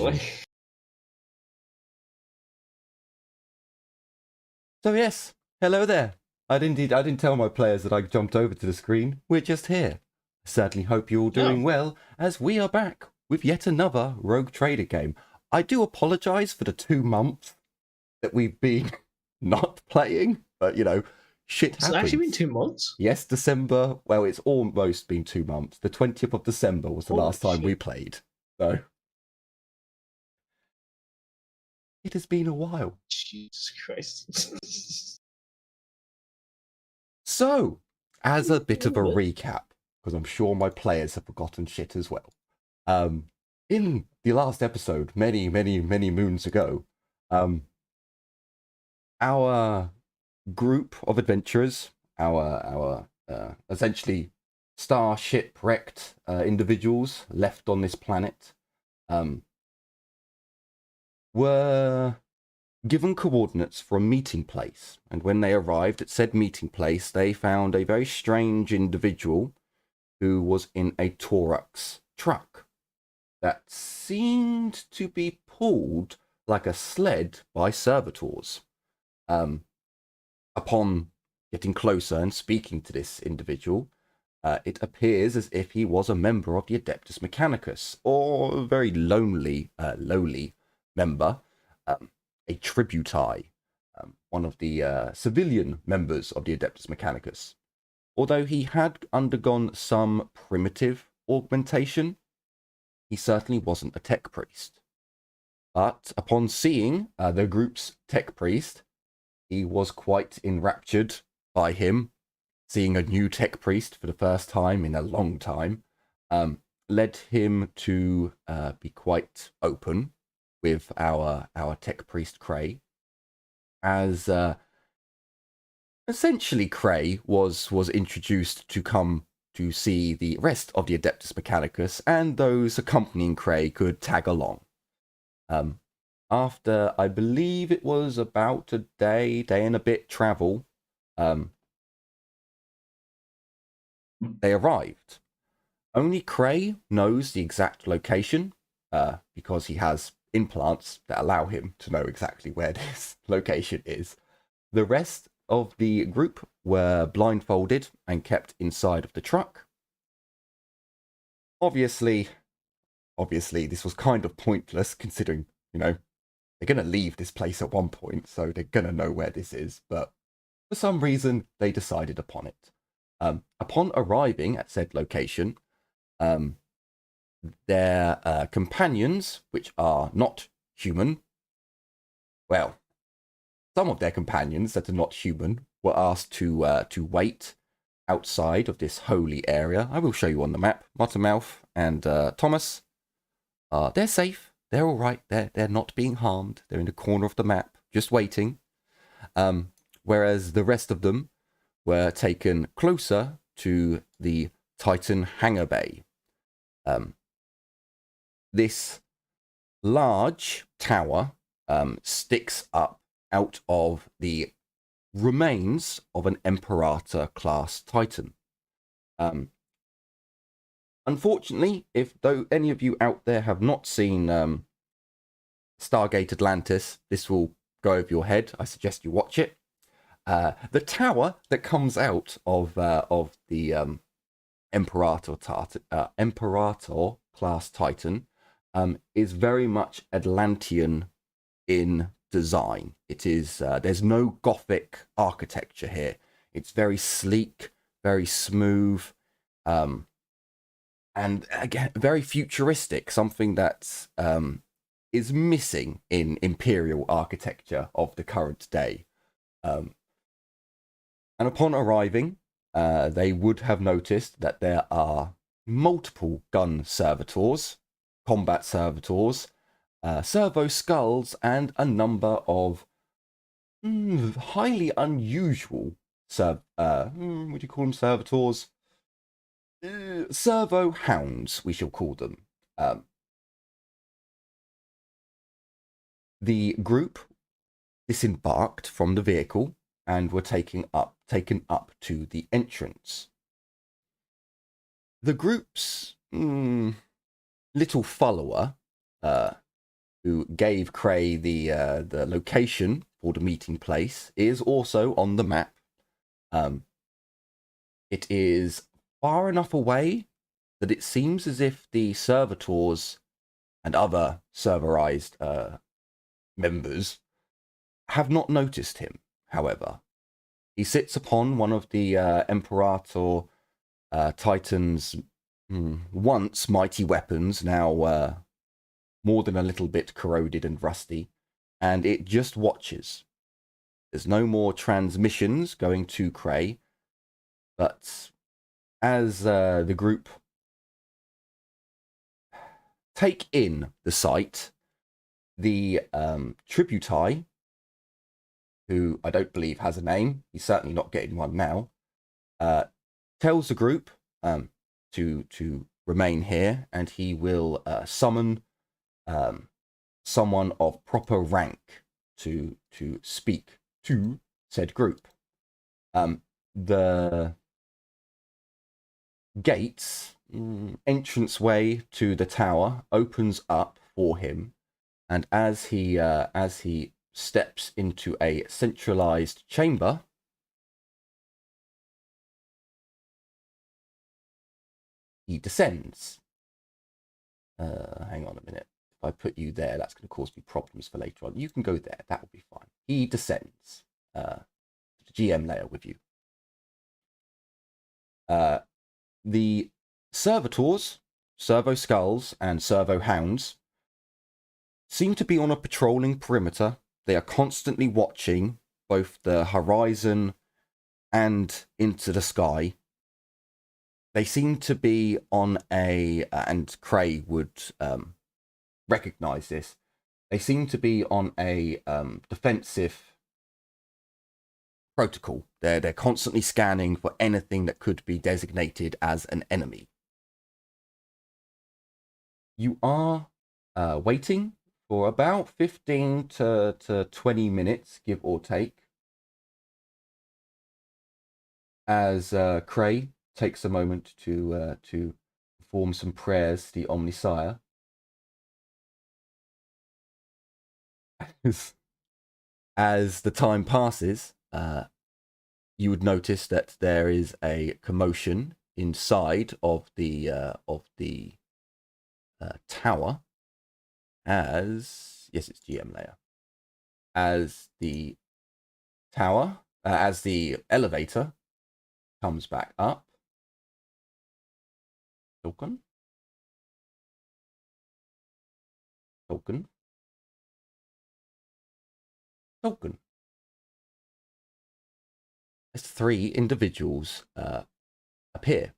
version. So yes, hello there. I didn't tell my players that I jumped over to the screen. We're just here. I certainly hope you're all doing well, as we are back with yet another Rogue Trader game. I do apologise for the 2 months that we've been not playing, but you know, shit happens. It's actually been 2 months? Yes, December. Well, it's almost been 2 months. The 20th of December was the last time we played. So it has been a while. Jesus Christ. So, as a bit of a recap, because I'm sure my players have forgotten shit as well. In the last episode, many moons ago, our group of adventurers, our essentially starship wrecked individuals left on this planet, were given coordinates for a meeting place, and when they arrived at said meeting place, they found a very strange individual who was in a Torux truck that seemed to be pulled like a sled by servitors. Upon getting closer and speaking to this individual, it appears as if he was a member of the Adeptus Mechanicus, or a very lowly member, a tributee, one of the civilian members of the Adeptus Mechanicus. Although he had undergone some primitive augmentation, he certainly wasn't a tech priest. But upon seeing the group's tech priest, he was quite enraptured by him. Seeing a new tech priest for the first time in a long time led him to be quite open with our tech priest Cray, as essentially Cray was introduced to come to see the rest of the Adeptus Mechanicus, and those accompanying Cray could tag along. After, I believe it was about a day and a bit travel, they arrived. Only Cray knows the exact location, because he has implants that allow him to know exactly where this location is. The rest of the group were blindfolded and kept inside of the truck. Obviously, this was kind of pointless, considering, you know, they're going to leave this place at one point, so they're going to know where this is, but for some reason, they decided upon it. Upon arriving at said location, their companions, which are not human, well, some of their companions that are not human were asked to wait outside of this holy area. I will show you on the map. Mottermouth and Thomas, they're safe. They're all right. They're not being harmed. They're in the corner of the map, just waiting. Whereas the rest of them were taken closer to the Titan hangar bay. This large tower sticks up out of the remains of an Imperator class Titan. Unfortunately, though any of you out there have not seen Stargate Atlantis, this will go over your head. I suggest you watch it. The tower that comes out of the Imperator class Titan is very much Atlantean in design. It is there's no Gothic architecture here. It's very sleek, very smooth, and again very futuristic. Something that is missing in Imperial architecture of the current day. And upon arriving, they would have noticed that there are multiple gun servitors, combat servitors, servo skulls, and a number of highly unusual what do you call them, servitors? Servo hounds, we shall call them. The group disembarked from the vehicle and were taken up to the entrance. The group's little follower who gave Cray the location for the meeting place, is also on the map. It is far enough away that it seems as if the servitors and other serverized members have not noticed him. However, he sits upon one of the Imperator Titan's once mighty weapons, now more than a little bit corroded and rusty, and it just watches. There's no more transmissions going to Cray, but as the group take in the sight, the tributary, who I don't believe has a name, he's certainly not getting one now, tells the group to remain here, and he will summon someone of proper rank to speak to said group. The gates, entranceway to the tower, opens up for him, and as he steps into a centralized chamber, he descends. Hang on a minute. If I put you there, that's going to cause me problems for later on. You can go there. That will be fine. He descends to the GM layer with you. The servitors, servo skulls, and servo hounds seem to be on a patrolling perimeter. They are constantly watching both the horizon and into the sky. They seem to be on a, and Cray would recognize this, they seem to be on a defensive protocol. They're constantly scanning for anything that could be designated as an enemy. You are waiting for about 15 to 20 minutes, give or take, as Cray takes a moment to perform some prayers to the Omnisire. As the time passes, you would notice that there is a commotion inside of the tower. As yes, it's GM layer. As the tower, as the elevator comes back up. Token. As three individuals appear.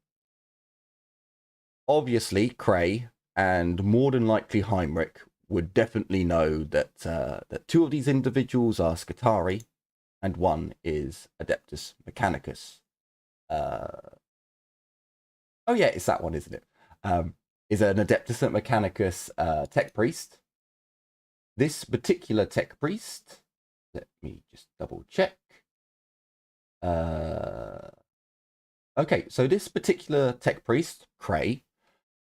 Obviously, Cray and more than likely Heinrich would definitely know that that two of these individuals are Scutari and one is Adeptus Mechanicus. Oh yeah, it's that one, isn't it? Is an Adeptus Mechanicus tech priest. This particular tech priest, let me just double check. Okay, so this particular tech priest, Cray,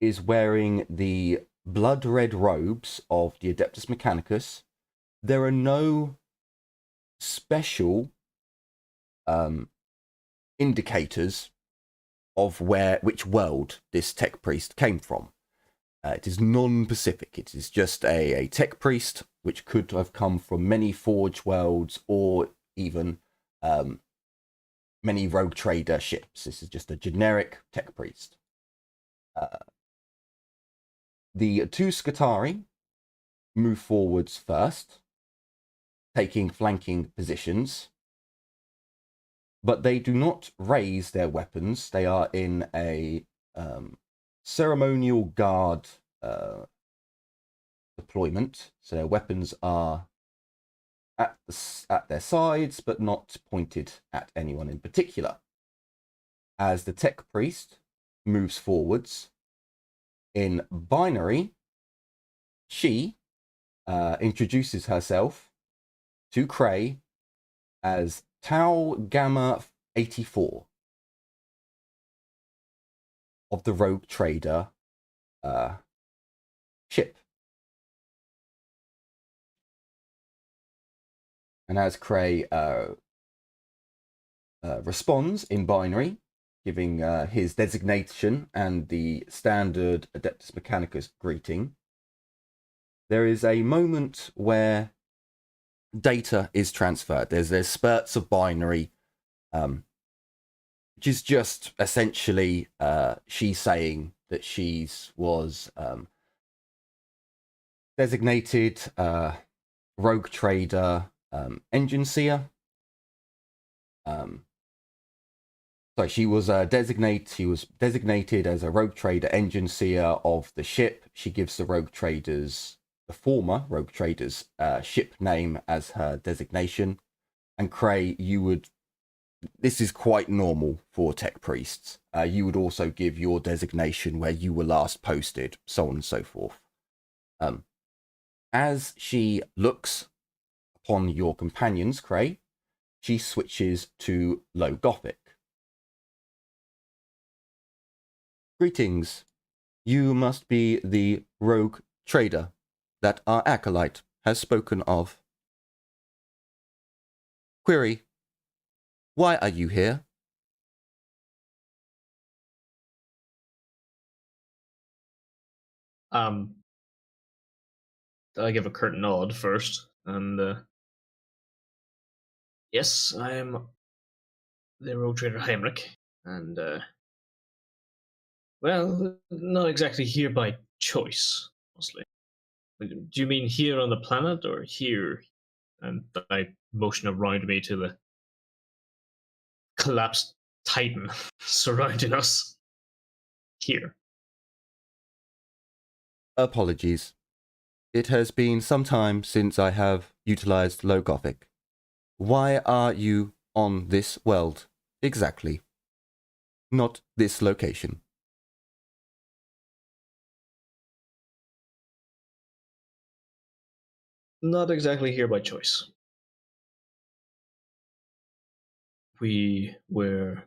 is wearing the blood red robes of the Adeptus Mechanicus. There are no special indicators of which world this tech priest came from. It is non-Pacific. It is just a tech priest, which could have come from many Forge worlds or even many rogue trader ships. This is just a generic tech priest. The two Scutari move forwards first, taking flanking positions, but they do not raise their weapons. They are in a ceremonial guard deployment, so their weapons are at their sides, but not pointed at anyone in particular. As the tech priest moves forwards, in binary, she introduces herself to Cray as Tau Gamma 84 of the Rogue Trader ship. And as Cray responds in binary, giving his designation and the standard Adeptus Mechanicus greeting, there is a moment where data is transferred. There's spurts of binary, which is just essentially she saying that she was designated rogue trader, engine seer. So she was designated as a rogue trader, engine seer of the ship. She gives the former rogue trader's ship name as her designation. And Cray, this is quite normal for tech priests. You would also give your designation where you were last posted, so on and so forth. As she looks upon your companions, Cray, she switches to Low Gothic. Greetings. You must be the rogue trader that our acolyte has spoken of. Query. Why are you here? I give a curt nod first, and yes, I am the road trader Heinrich, and well, not exactly here by choice, mostly. Do you mean here on the planet or here? And I motion around me to the collapsed titan surrounding us. Here. Apologies. It has been some time since I have utilized Low Gothic. Why are you on this world exactly? Not this location. Not exactly here by choice. We were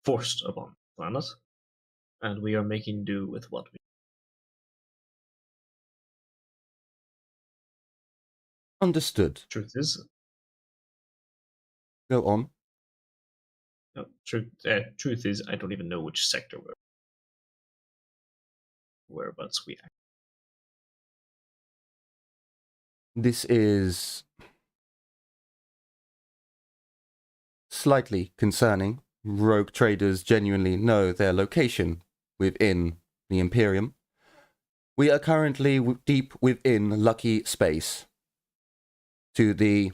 forced upon the planet, and we are making do with what we. Understood. Truth is, Go on. no, truth is, I don't even know which sector whereabouts we act. This is slightly concerning. Rogue traders genuinely know their location within the Imperium. We are currently deep within Lucky Space, to the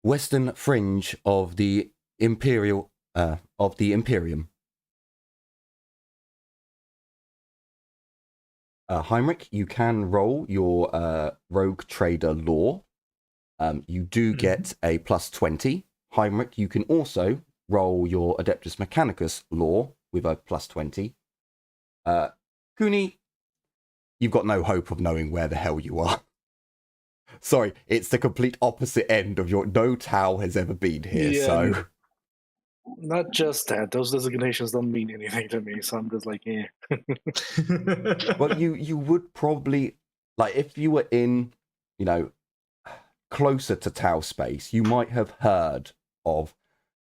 western fringe of the Imperium. Heinrich, you can roll your rogue trader lore. You do get a plus 20. Heinrich, you can also roll your Adeptus Mechanicus lore with a plus 20. Cooney, you've got no hope of knowing where the hell you are. Sorry, it's the complete opposite end of your... No Tau has ever been here, Yeah, so... Not just that. Those designations don't mean anything to me, so I'm just like, eh. Well, you would probably... Like, if you were in, closer to Tau space, you might have heard of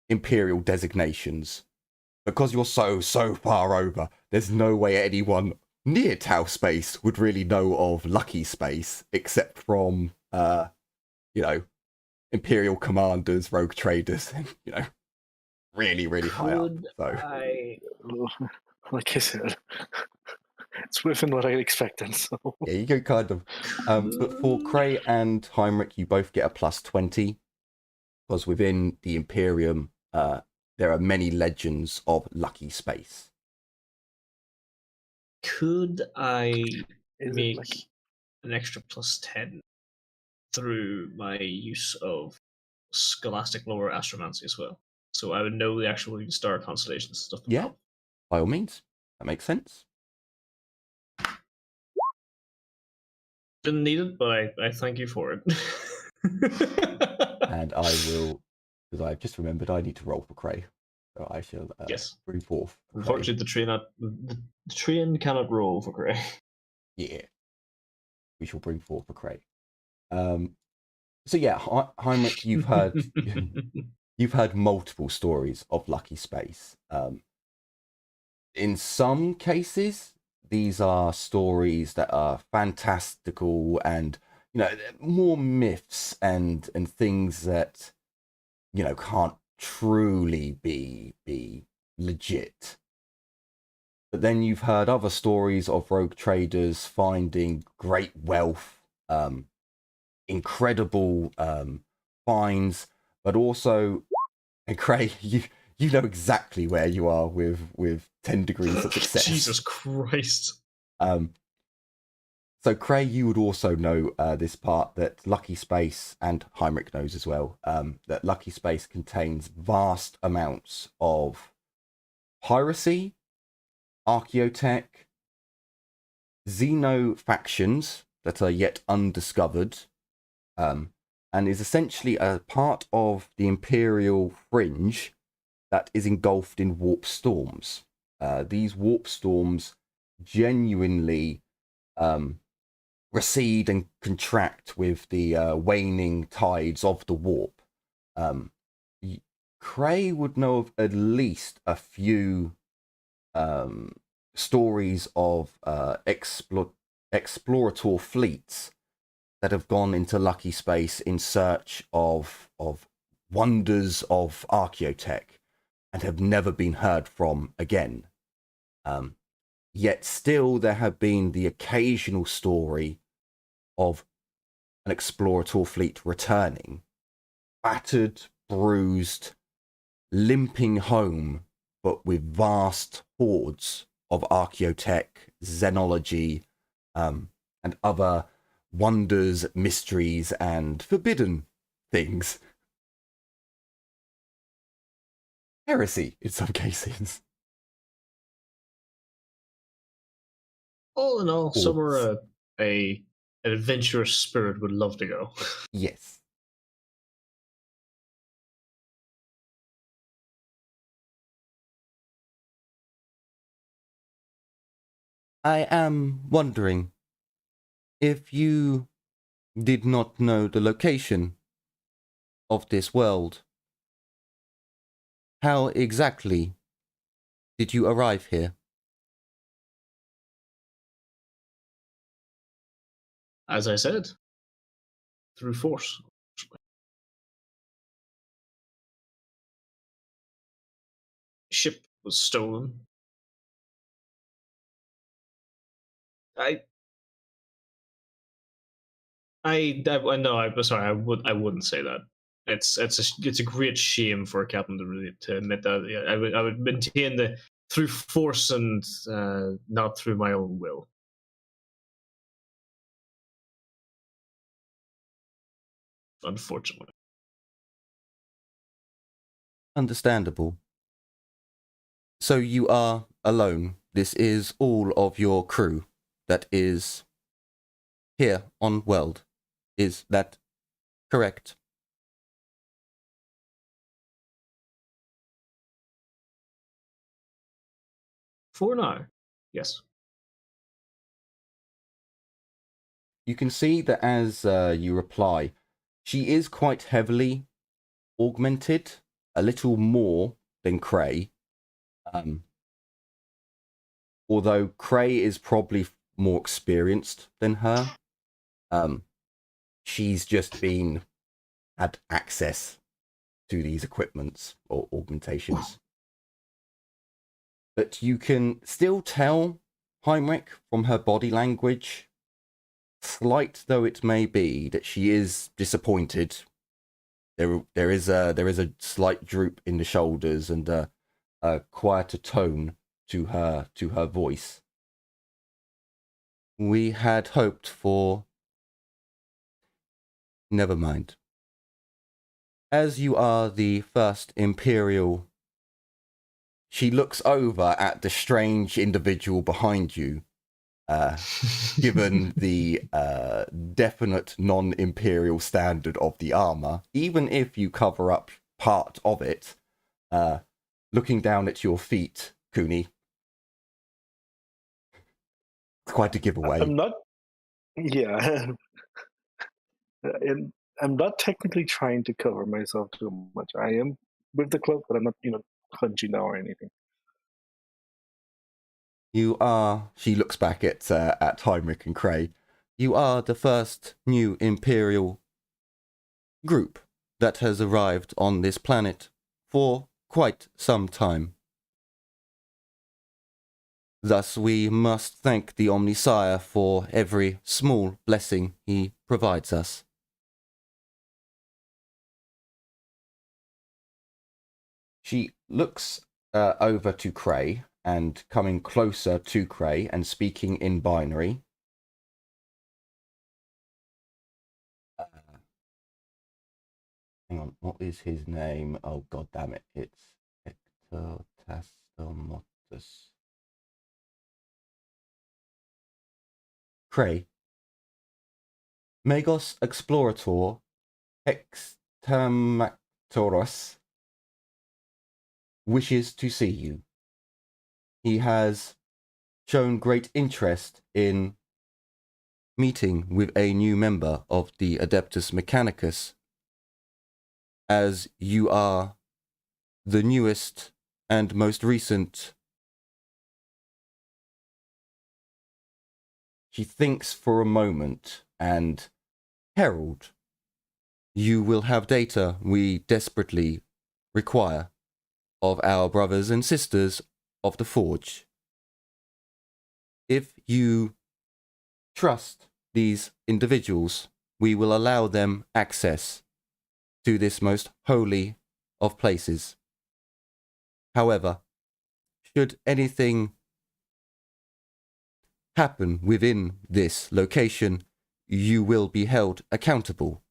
Imperial designations. Because you're so far over, there's no way anyone near Tau space would really know of Lucky Space, except from, Imperial commanders, rogue traders, really, really high up. So. Like I said, it's within what I expected. So Yeah, you go kind of. But for Cray and Heinrich, you both get a plus 20, because within the Imperium, there are many legends of Lucky Space. Could I Is make it an extra plus 10 through my use of scholastic lore astromancy as well? So I would know the actual star constellations and stuff. Yeah, by all means. That makes sense. Didn't need it, but I thank you for it. And I will, because I've just remembered I need to roll for Cray. So I shall yes. bring forth. Unfortunately, the train cannot roll for Cray. Yeah. we shall bring forth for Craig. So yeah, Heinrich, you've heard you've heard multiple stories of Lucky Space. In some cases, these are stories that are fantastical and, you know, more myths and things that, you know, can't truly be legit. But then you've heard other stories of rogue traders finding great wealth, incredible finds, but also, and Craig, you know exactly where you are with 10 degrees of success. Jesus Christ. So Craig, you would also know this part, that Lucky Space, and Heinrich knows as well, that Lucky Space contains vast amounts of piracy, archaeotech, xenofactions that are yet undiscovered, and is essentially a part of the Imperial fringe that is engulfed in warp storms. These warp storms genuinely recede and contract with the waning tides of the warp. Cray would know of at least a few stories of explorator fleets that have gone into Lucky Space in search of wonders of archaeotech and have never been heard from again. Yet still there have been the occasional story of an explorator fleet returning, battered, bruised, limping home, but with vast hordes of archaeotech, xenology, and other wonders, mysteries, and forbidden things. Heresy, in some cases. All in all, somewhere an adventurous spirit would love to go. Yes. I am wondering if you did not know the location of this world. How exactly did you arrive here? As I said, through force. Ship was stolen. No, I'm sorry. I wouldn't say that. It's a great shame for a captain to admit that. Yeah, I would maintain that through force and not through my own will. Unfortunately. Understandable. So you are alone. This is all of your crew that is here on World. Is that correct? For now, yes. You can see that as you reply, she is quite heavily augmented, a little more than Cray. Although Cray is probably more experienced than her. She's just had access to these equipments or augmentations. But you can still tell Heinrich from her body language, slight though it may be, that she is disappointed. There is a slight droop in the shoulders and a quieter tone to her voice. We had hoped for. Never mind. As you are the first Imperial, she looks over at the strange individual behind you, given the definite non-Imperial standard of the armor, even if you cover up part of it, looking down at your feet, Cooney. It's quite a giveaway. Yeah. And I'm not technically trying to cover myself too much. I am with the club, but I'm not, hunchy now or anything. You are, she looks back at Heinrich and Cray, you are the first new Imperial group that has arrived on this planet for quite some time. Thus we must thank the Omnisire for every small blessing he provides us. She looks over to Cray and coming closer to Cray and speaking in binary. Hang on, what is his name? Oh, god damn it. It's Hector Tastomotus. Cray. Magos Explorator Extermactoros wishes to see you. He has shown great interest in meeting with a new member of the Adeptus Mechanicus, as you are the newest and most recent. She thinks for a moment, and Herald, you will have data we desperately require of our brothers and sisters of the Forge. If you trust these individuals, we will allow them access to this most holy of places. However, should anything happen within this location, you will be held accountable.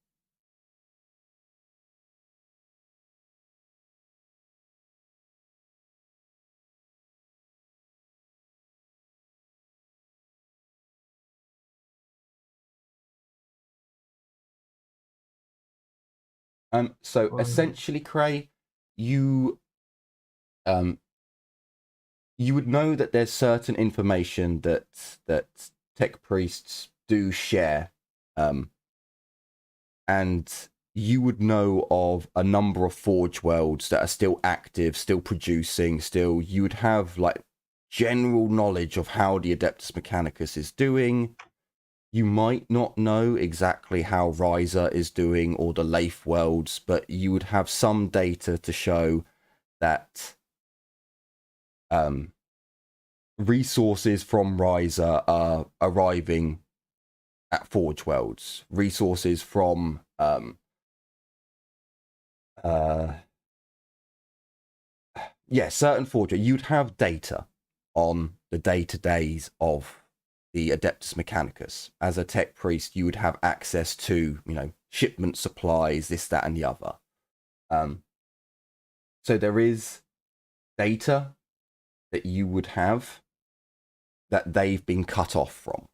So essentially, Cray, you you would know that there's certain information that tech priests do share, and you would know of a number of Forge worlds that are still active, still producing, still. You would have like general knowledge of how the Adeptus Mechanicus is doing. You might not know exactly how Riser is doing or the Leif worlds, but you would have some data to show that resources from Riser are arriving at Forge worlds. Resources from certain Forge. You'd have data on the day-to-days of the Adeptus Mechanicus. As a tech priest, you would have access to, shipment supplies, this, that, and the other. So there is data that you would have that they've been cut off from.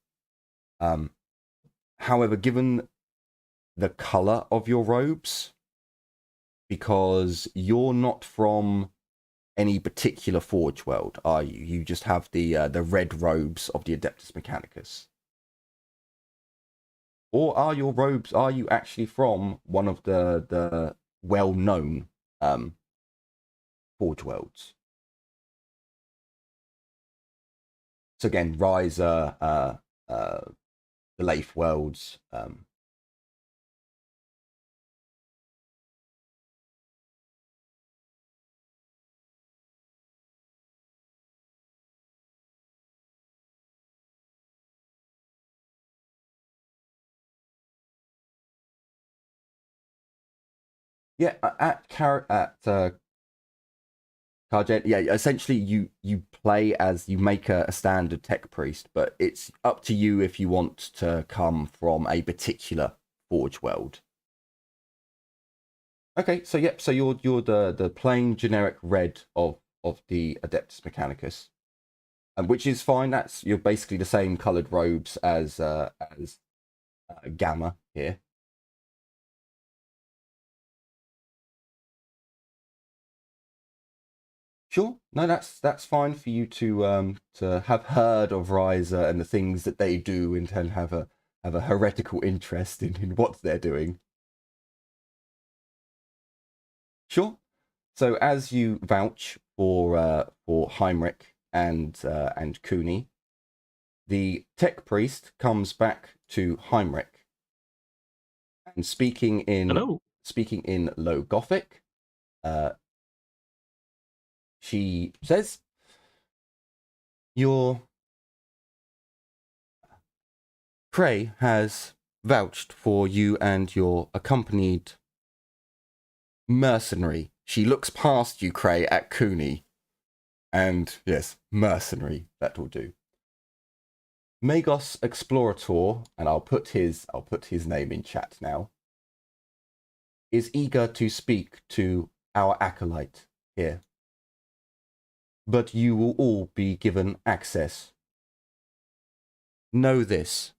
However, given the color of your robes, because you're not from any particular Forge world, are you? You just have the red robes of the Adeptus Mechanicus. Or are you actually from one of the well-known Forge worlds? So again, Riser, the Leif worlds. Yeah, at Carget, yeah, essentially you play as, you make a standard tech priest, but it's up to you if you want to come from a particular Forge world. Okay, so yep, so you're the plain generic red of the Adeptus Mechanicus, which is fine. You're basically the same coloured robes as Gamma here. Sure, no, that's fine for you to have heard of Riser and the things that they do, and to have have a heretical interest in what they're doing. Sure. So as you vouch for Heinrich and Cooney, the tech priest comes back to Heinrich and speaking in low Gothic, she says, "Your Cray has vouched for you and your accompanied mercenary." She looks past you, Cray, at Cooney, and yes, mercenary. That will do. Magos Explorator, and I'll put his name in chat now, is eager to speak to our acolyte here. But you will all be given access. Know this.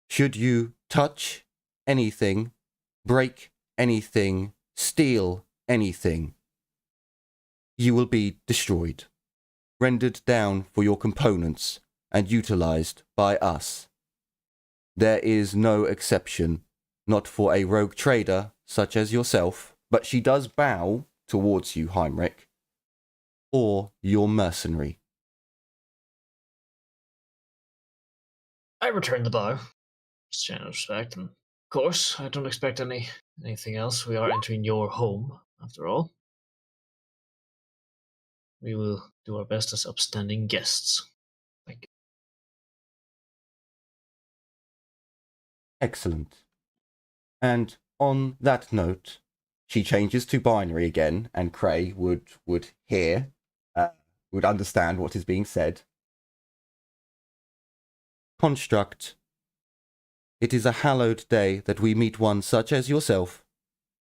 Should you touch anything, break anything, steal anything, you will be destroyed, rendered down for your components, and utilized by us. There is no exception, not for a rogue trader such as yourself, but she does bow towards you, Heinrich, or your mercenary. I return the bow. Just showing respect, and of course, I don't expect anything else. We are entering your home, after all. We will do our best as upstanding guests. Thank you. Excellent. And on that note, she changes to binary again, and Cray would hear, would understand what is being said. Construct. It is a hallowed day that we meet one such as yourself.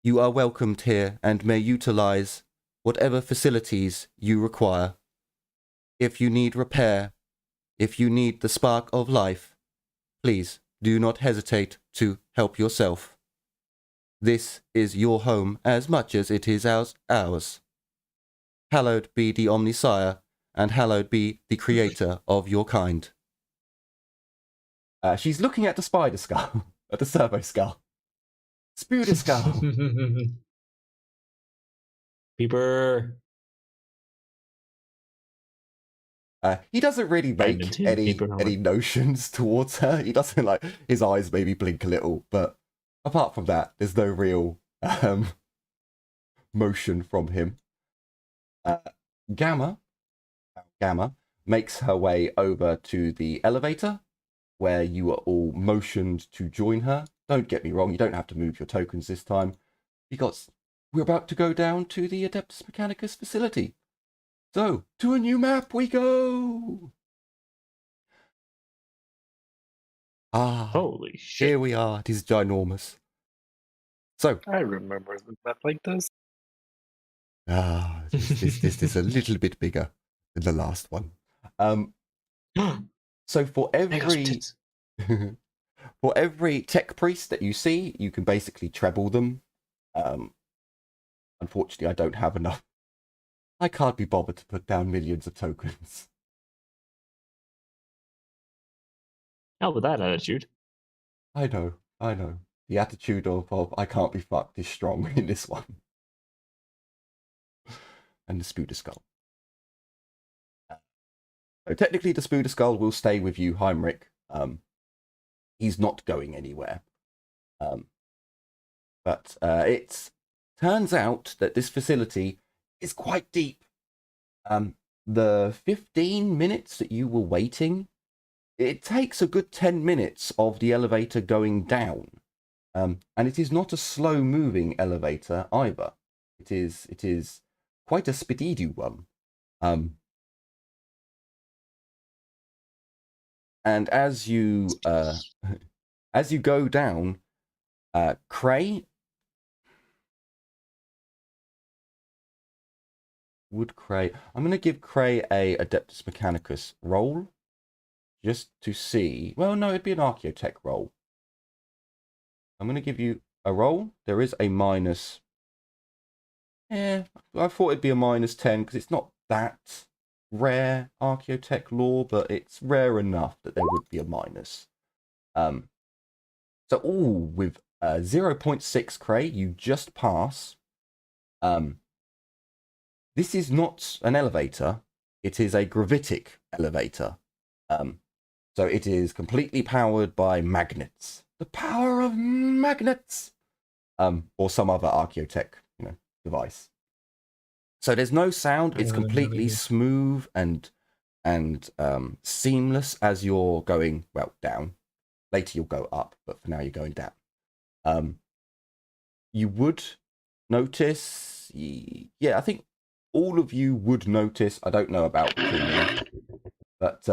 You are welcomed here and may utilize whatever facilities you require. If you need repair, if you need the spark of life, please do not hesitate to help yourself. This is your home as much as it is ours. Hallowed be the Omnisire, and hallowed be the creator of your kind. She's looking at the spider skull, at the servo skull. Spider skull. Peeper. He doesn't really make any notions towards her. He doesn't, like, his eyes maybe blink a little, but apart from that, there's no real motion from him. Gamma makes her way over to the elevator, where you are all motioned to join her. Don't get me wrong, you don't have to move your tokens this time, because we're about to go down to the Adeptus Mechanicus facility. So, to a new map we go! Holy shit. Here we are. It is ginormous. So, I remember the map like this. This is a little bit bigger than the last one. So for every tech priest that you see, you can basically treble them. Unfortunately, I don't have enough. I can't be bothered to put down millions of tokens. How with that attitude? I know. The attitude of I can't be fucked is strong in this one. And the Spooder Skull. So technically, the Spooder Skull will stay with you, Heinrich. He's not going anywhere. But it turns out that this facility is quite deep. The 15 minutes that you were waiting, it takes a good 10 minutes of the elevator going down. And it is not a slow-moving elevator either. It is quite a speedy one. And as you go down, Cray I'm going to give Cray a Adeptus Mechanicus roll, just to see. Well, no, it'd be an Archaeotech roll. I'm going to give you a roll. There is a minus. I thought it'd be a -10 because it's not that rare Archaeotech lore, but it's rare enough that there would be a minus. So all with 0.6 Cray, you just pass. This is not an elevator. It is a gravitic elevator. So it is completely powered by magnets. The power of magnets. Or some other archaeotech, device. So there's no sound. It's completely smooth and seamless as you're going, well, down. Later you'll go up, but for now you're going down. You would notice, yeah, I think all of you would notice, I don't know about Kimi, but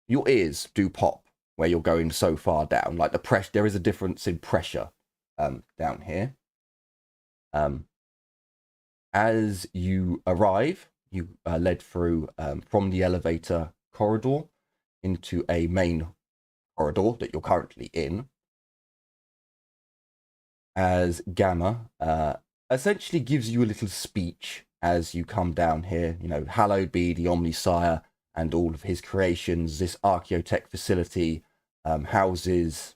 your ears do pop where you're going so far down. Like the pressure, there is a difference in pressure down here. As you arrive, you are led through from the elevator corridor into a main corridor that you're currently in. As Gamma essentially gives you a little speech as you come down here. Hallowed be the Omnisire and all of his creations. This archaeotech facility houses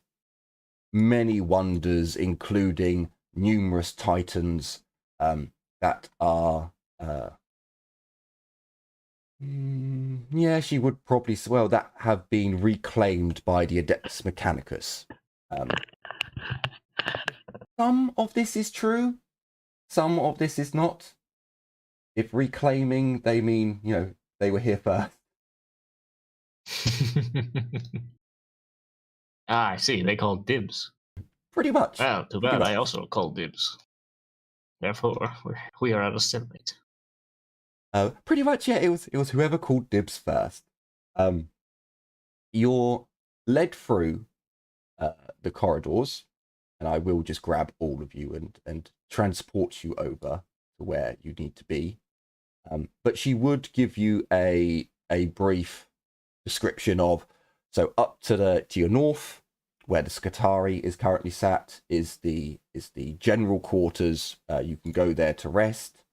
many wonders, including numerous titans that are yeah, she would probably, well, that have been reclaimed by the Adeptus Mechanicus. Some of this is true, some of this is not. If reclaiming, they mean, they were here first. I see. They call dibs. Pretty much. Well, too bad. I also call dibs. Therefore, we are at a stalemate. Pretty much, yeah. It was whoever called dibs first. You're led through the corridors, and I will just grab all of you and transport you over to where you need to be. But she would give you a brief description of, so up to your north, where the Skitarii is currently sat, is the general quarters. You can go there to rest.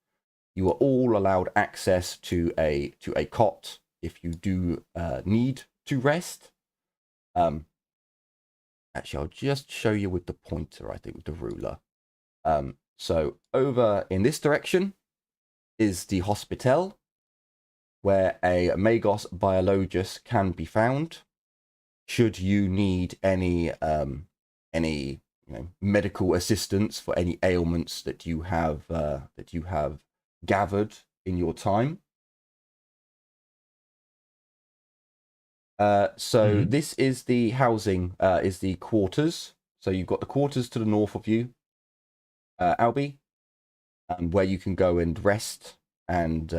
You are all allowed access to a cot if you do need to rest. Actually, I'll just show you with the pointer, I think, with the ruler. So over in this direction is the hospital, where a Magos Biologus can be found. Should you need any medical assistance for any ailments that you have gathered in your time. So this is the housing, is the quarters. So you've got the quarters to the north of you, Albie, where you can go and rest and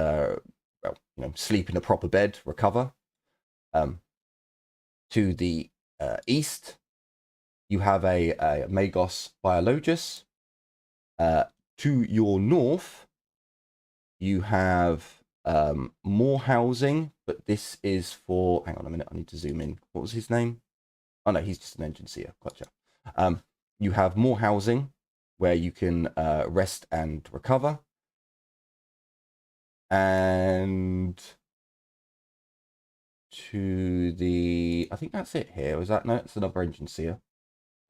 sleep in a proper bed, recover. To the east, you have a Magos Biologus. To your north, you have more housing, but this is for, hang on a minute, I need to zoom in. What was his name? Oh no, he's just an engine seer. Gotcha. You have more housing where you can rest and recover. And to the, I think that's it here. Was that, no, it's another engine seer.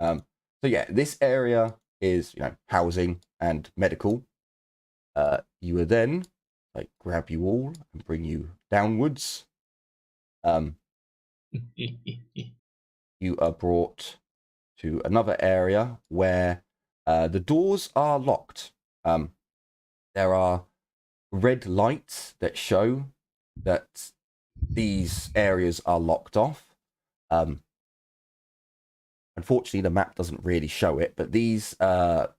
So yeah, this area is, housing and medical. You will then grab you all and bring you downwards. You are brought to another area where the doors are locked. There are red lights that show that these areas are locked off. Unfortunately, the map doesn't really show it, but these are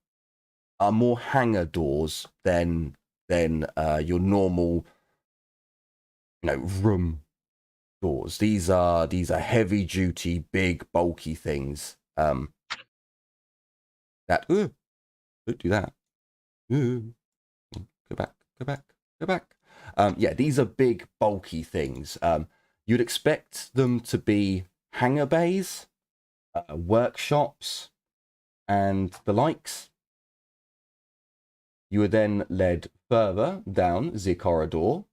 more hangar doors than your normal, room doors. These are heavy duty, big, bulky things. That don't do that. Go back. Yeah, these are big, bulky things. You'd expect them to be hangar bays, workshops, and the likes. You are then led further down the corridor,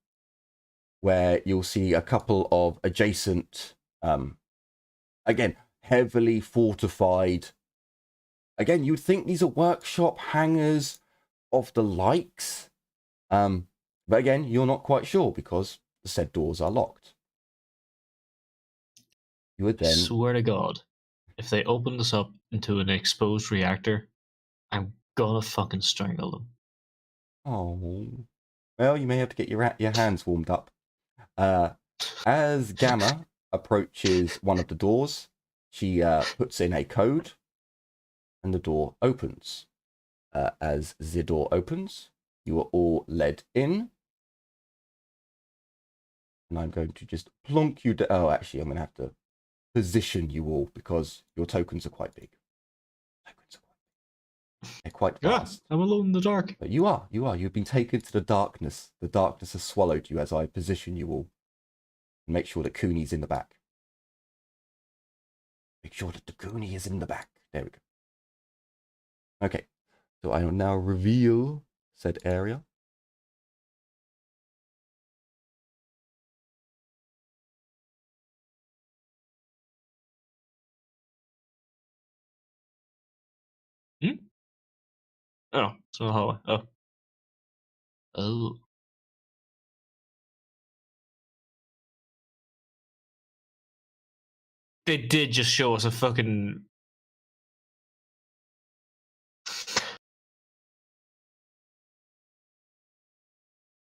where you'll see a couple of adjacent, again, heavily fortified Again, you'd think these are workshop hangars of the likes. But again, you're not quite sure because the said doors are locked. You would then... Swear to God, if they open this up into an exposed reactor, I'm gonna fucking strangle them. Oh. Well, you may have to get your hands warmed up. As Gamma approaches one of the doors, she puts in a code, and the door opens. As the door opens, you are all led in. And I'm going to just plonk you down. Oh, actually, I'm going to have to position you all because your tokens are quite big. They're quite vast. I'm alone in the dark. But you are. You've been taken to the darkness. The darkness has swallowed you as I position you all. And make sure that Cooney's in the back. Make sure that the Cooney is in the back. There we go. Okay. So I will now reveal said area. Oh, it's in the hallway. Oh. They did just show us a fucking...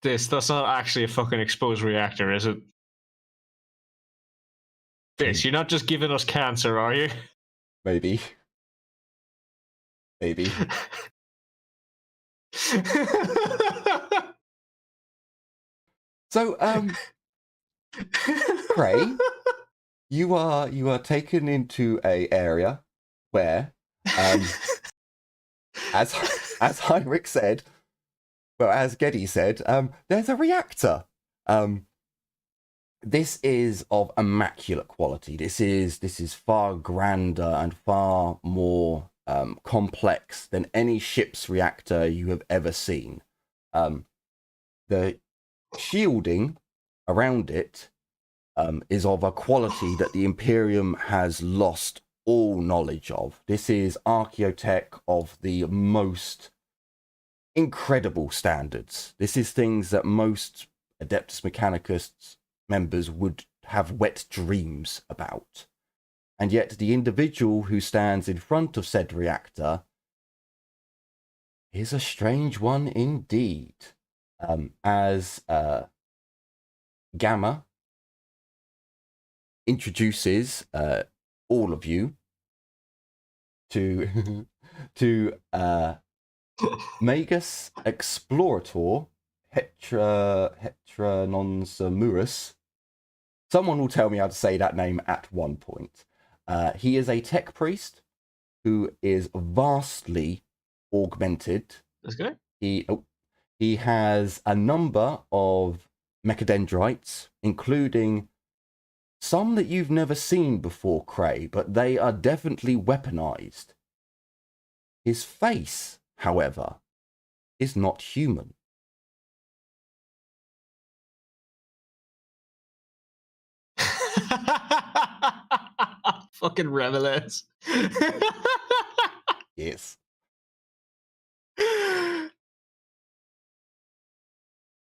That's not actually a fucking exposed reactor, is it? You're not just giving us cancer, are you? Maybe. Maybe. So, Cray, you are taken into a area where, as Heinrich said, well, as Geddy said, there's a reactor. This is of immaculate quality. This is far grander and far more complex than any ship's reactor you have ever seen. The shielding around it is of a quality that the Imperium has lost all knowledge of. This is archaeotech of the most incredible standards. This is things that most Adeptus Mechanicus members would have wet dreams about. And yet the individual who stands in front of said reactor is a strange one indeed. As Gamma introduces all of you to Magus Explorator Hetranonsamurus. Someone will tell me how to say that name at one point. He is a tech priest who is vastly augmented. This guy? He has a number of mechadendrites, including some that you've never seen before, Cray, but they are definitely weaponized. His face, however, is not human. Fucking Revelets. Yes.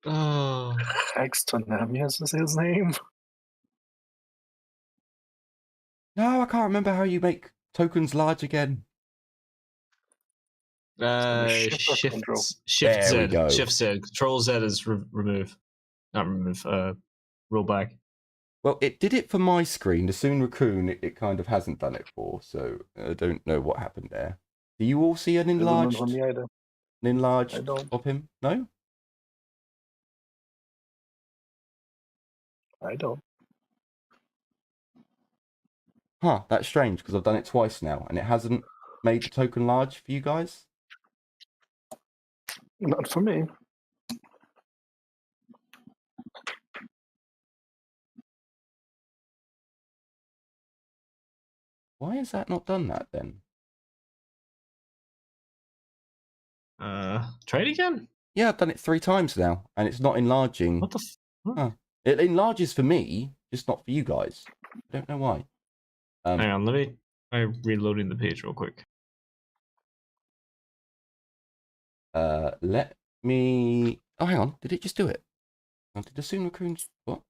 Oh. Extonamius is his name. No, I can't remember how you make tokens large again. Shift There Z. we go. Shift Z. Control Z is remove. Not remove. Roll back. Well, it did it for my screen. The Soon Raccoon, it kind of hasn't done it for, so I don't know what happened there. Do you all see an enlarged of him? No? I don't. Huh, that's strange, because I've done it twice now, and it hasn't made the token large for you guys? Not for me. Why has that not done that, then? Try it again? Yeah, I've done it 3 times now, and it's not enlarging. What the Huh. It enlarges for me, just not for you guys. I don't know why. Hang on, let me try reloading the page real quick. Let me... Oh, hang on. Did it just do it? Did the Soon Raccoons... What?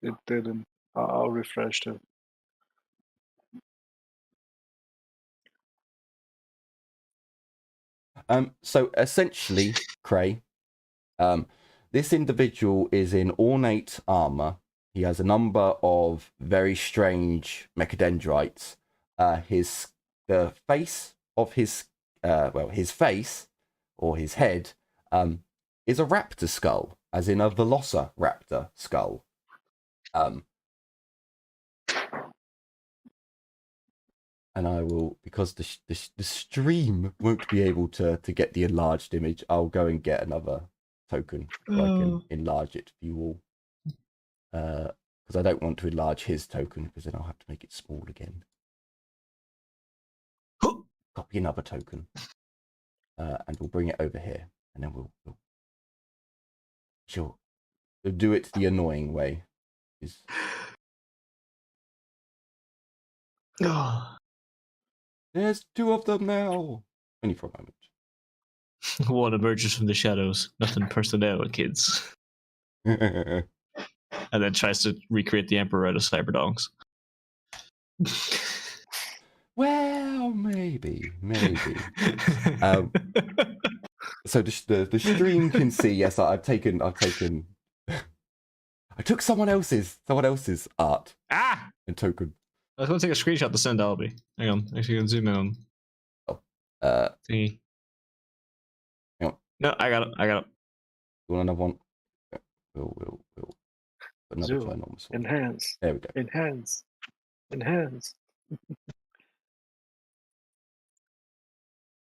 It didn't. I'll refresh it. So essentially, Cray, this individual is in ornate armor. He has a number of very strange mechadendrites. The face of his face or his head is a raptor skull, as in a velociraptor skull. And I will, because the stream won't be able to get the enlarged image, I'll go and get another token so I can enlarge it for you all. Because I don't want to enlarge his token, because then I'll have to make it small again. Copy another token. And we'll bring it over here. And then we'll do it the annoying way. There's two of them now. Only for a moment. One emerges from the shadows. Nothing personnel, kids. And then tries to recreate the Emperor out of Cyberdongs. Well, maybe. So the stream can see. Yes, I took someone else's art and token. I was going to take a screenshot to send Albie. Hang on, actually, can zoom in on. Thingy. Hang on. No, I got it. You want another one? We'll another Zoom. ginormous one. Enhance. There we go. Enhance.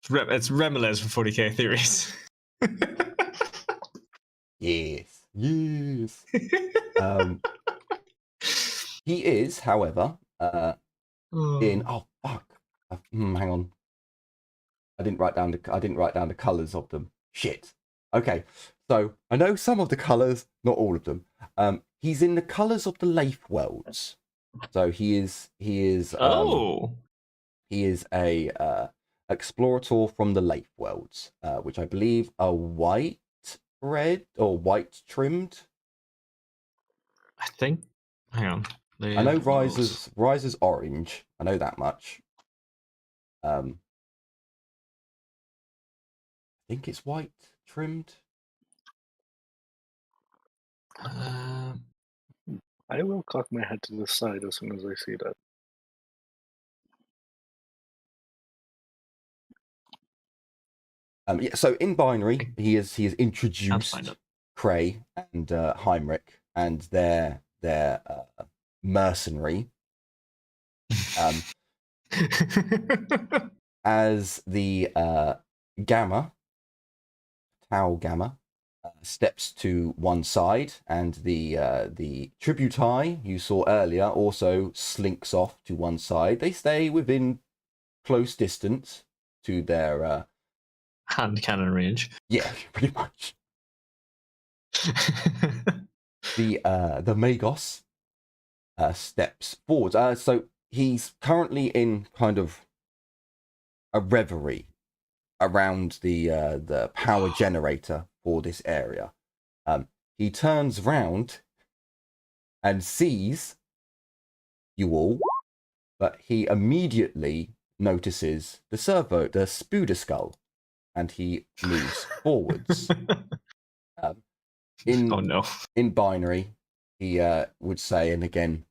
It's Remolez for 40k theories. Yes. He is, however, in. Oh fuck! Hang on. I didn't write down the colours of them. Shit. Okay, so I know some of the colours, not all of them. He's in the colours of the Leaf Worlds. So he is a explorator from the Leaf Worlds, which I believe are white red or white trimmed. I think. Hang on. I know Riser's orange. I know that much. I think it's white trimmed. I will cock my head to the side as soon as I see that. Yeah, so in binary, he has introduced Cray and Heinrich and their mercenary as the Tau Gamma steps to one side, and the tributary you saw earlier also slinks off to one side. They stay within close distance to their hand cannon range. Yeah, pretty much. The Magos steps forward. So he's currently in kind of a reverie around the power generator for this area. He turns round and sees you all, but he immediately notices the Spuda skull, and he moves forwards. In binary, he would say, and again,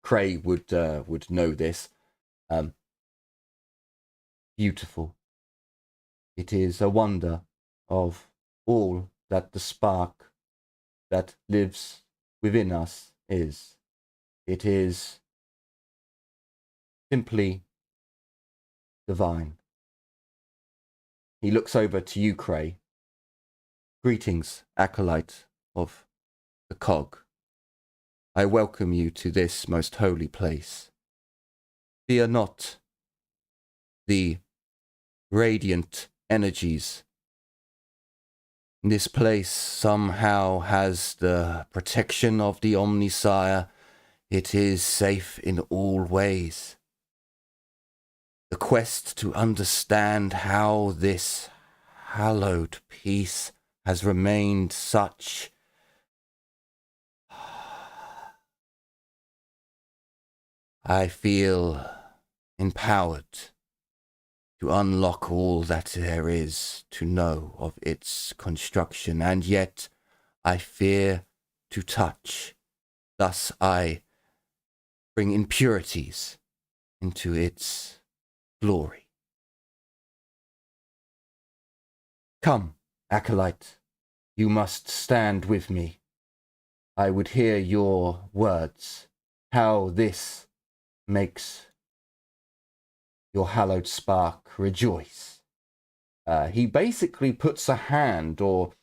Cray would know this. Beautiful. It is a wonder of all that the spark that lives within us is. It is simply divine. He looks over to you, Cray. Greetings, acolyte of the cog. I welcome you to this most holy place. Fear not. The radiant energies. This place somehow has the protection of the Omnisire. It is safe in all ways. the quest to understand how this hallowed peace has remained such I feel empowered to unlock all that there is to know of its construction, and yet I fear to touch. Thus I bring impurities into its glory. Come, acolyte, you must stand with me. I would hear your words, how this makes your hallowed spark rejoice. He basically puts a hand, or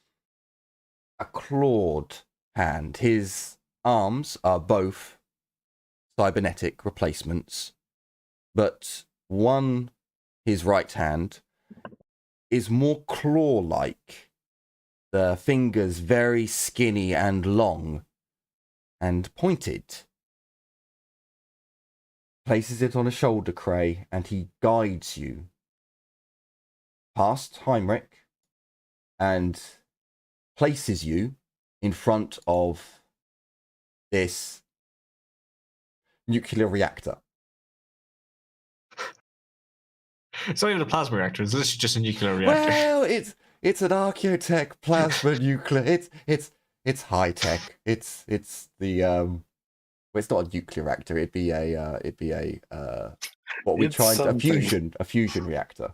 a clawed hand. His arms are both cybernetic replacements, but one, his right hand, is more claw-like. The fingers very skinny and long and pointed. Places it on a shoulder tray, and he guides you past Heinrich and places you in front of this nuclear reactor. It's not even a plasma reactor. It's literally just a nuclear reactor. Well, it's an archaeotech plasma nuclear. It's high tech. It's the well, it's not a nuclear reactor. It'd be a what we It's tried something. a fusion reactor.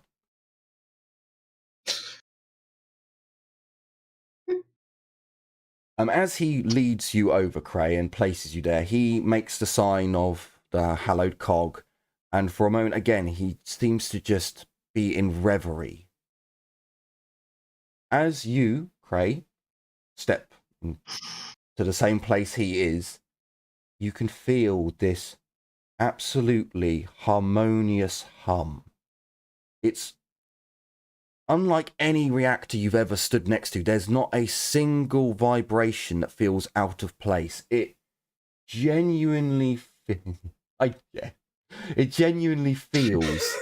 As he leads you over, Cray, and places you there, he makes the sign of the hallowed cog, and for a moment again, he seems to just be in reverie. As you, Cray, step to the same place he is, you can feel this absolutely harmonious hum. It's unlike any reactor you've ever stood next to. There's not a single vibration that feels out of place. It genuinely it genuinely feels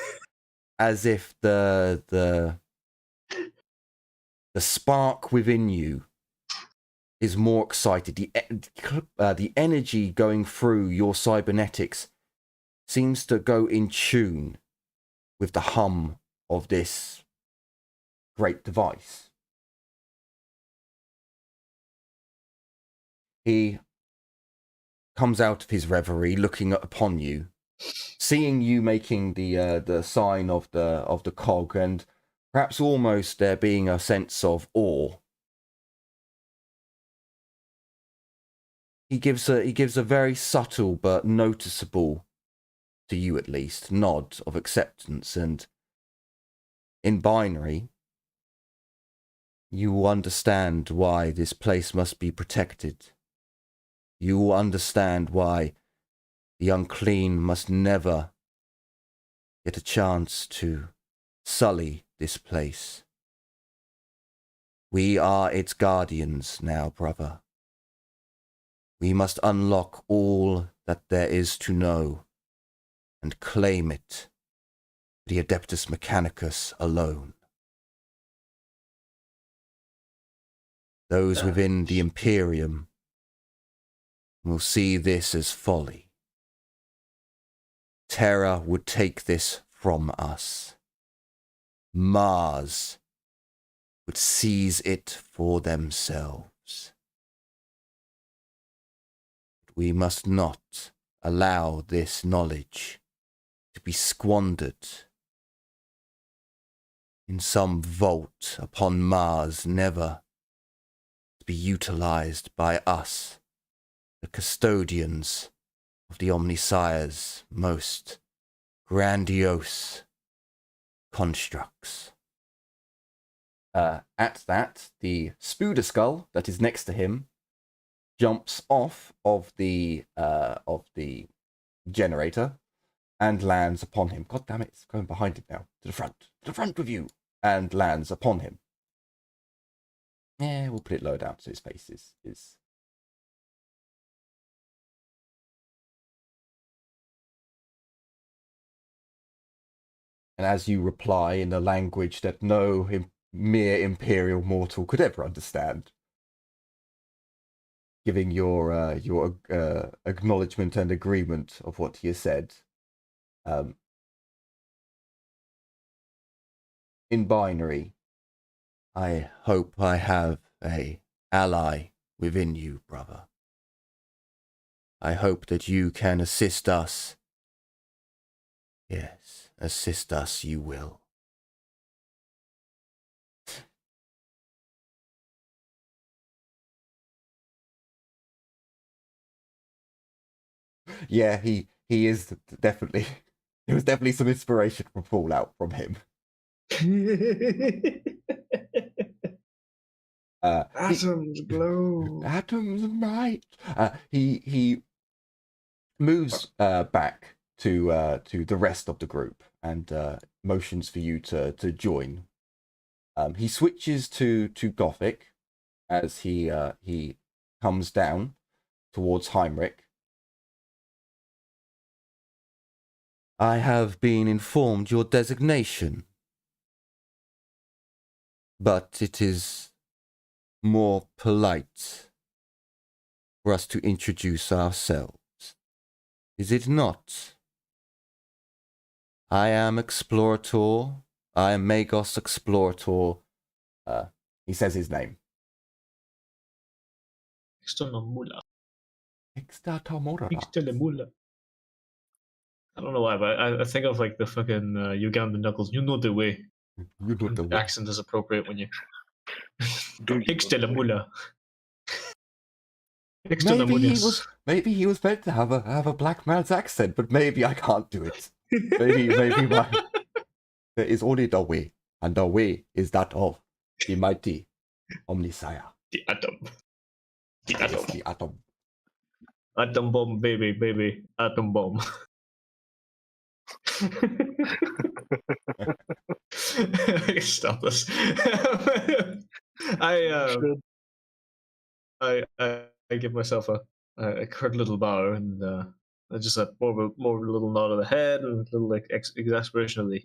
as if the spark within you is more excited. The energy going through your cybernetics seems to go in tune with the hum of this great device. He comes out of his reverie, looking upon you, seeing you making the sign of the cog, and perhaps almost there being a sense of awe. He gives a very subtle but noticeable, to you at least, nod of acceptance, and in binary, you will understand why this place must be protected. You will understand why the unclean must never get a chance to sully this place. We are its guardians now, brother. We must unlock all that there is to know and claim it for the Adeptus Mechanicus alone. Those within the Imperium will see this as folly. Terra would take this from us. Mars would seize it for themselves. We must not allow this knowledge to be squandered in some vault upon Mars, never to be utilized by us, the custodians of the Omnissiah's most grandiose constructs. At that, the Spooder skull that is next to him jumps off of the generator and lands upon him. God damn it, it's going behind him now. To the front with you, and lands upon him. Yeah, we'll put it lower down so his face is And as you reply in a language that no mere imperial mortal could ever understand, giving your acknowledgement and agreement of what he has said, in binary, I hope I have a ally within you, brother. I hope that you can assist us. Yes, assist us you will. Yeah, he is definitely. There was definitely some inspiration from Fallout from him. Atoms glow. Atoms might. He moves back to the rest of the group and motions for you to join. He switches to Gothic as he comes down towards Heinrich. I have been informed your designation, but it is more polite for us to introduce ourselves. Is it not? I am Explorator. I am Magos Explorator. He says his name. Extonomula. Extatomora. Extelemula. I don't know why, but I think of like the fucking Ugandan Knuckles. You know the way. You know the way. Accent is appropriate when you. Do you Extelemula. Maybe he was meant to have a black man's accent, but maybe I can't do it. Maybe my there is only the way, and the way is that of the mighty Omnisire. The atom. The Yes, atom. the atom. Atom bomb, baby. Atom bomb. Stop this. I give myself a curt little bow and just a more of a little nod of the head and a little like exasperation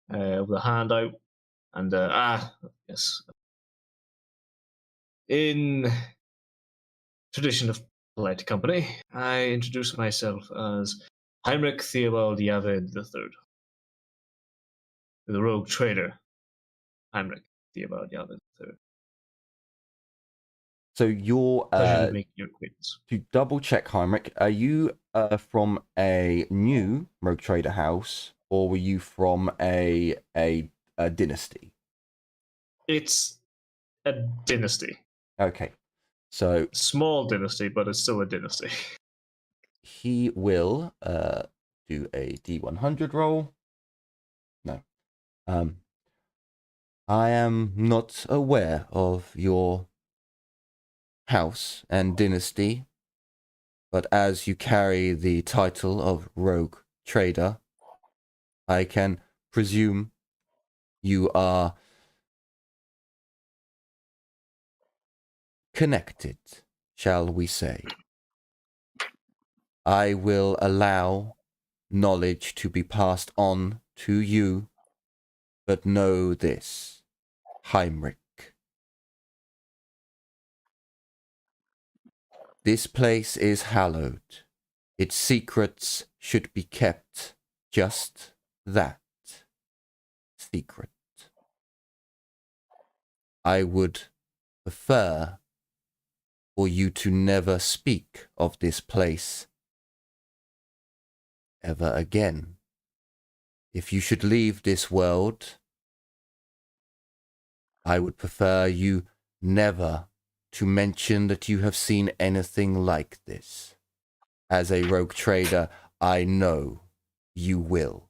of the hand out and yes. In tradition of polite company, I introduce myself as Heinrich Theobald Yavid III, the rogue trader. Heinrich Theobald Yavid III. So you're Pleasure to make your acquaintance. to double check, Heinrich, are you from a new Rogue Trader house, or were you from a dynasty? It's a dynasty. Okay, so Small dynasty, but it's still a dynasty. he will do a D100 roll. No. I am not aware of your house and dynasty, but as you carry the title of Rogue Trader, I can presume you are connected, shall we say. I will allow knowledge to be passed on to you, but know this, Heinrich. This place is hallowed. Its secrets should be kept just that, secret. I would prefer for you to never speak of this place ever again. If you should leave this world, I would prefer you never to mention that you have seen anything like this. As a rogue trader, I know you will.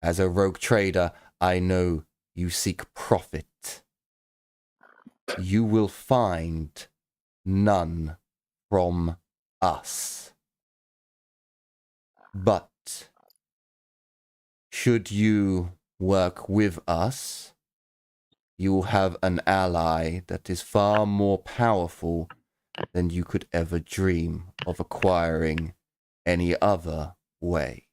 As a rogue trader, I know you seek profit. You will find none from us. But should you work with us, you will have an ally that is far more powerful than you could ever dream of acquiring any other way.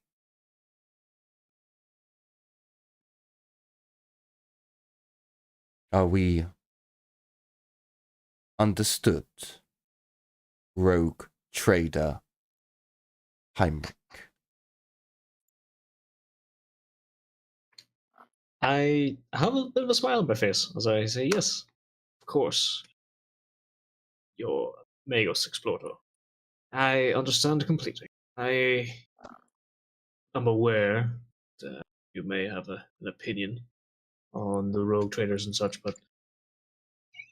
Are we understood, rogue trader Heinrich? I have a bit of a smile on my face as I say, yes, of course, your Magos Explorer. I understand completely. I am aware that you may have an opinion on the rogue traders and such, but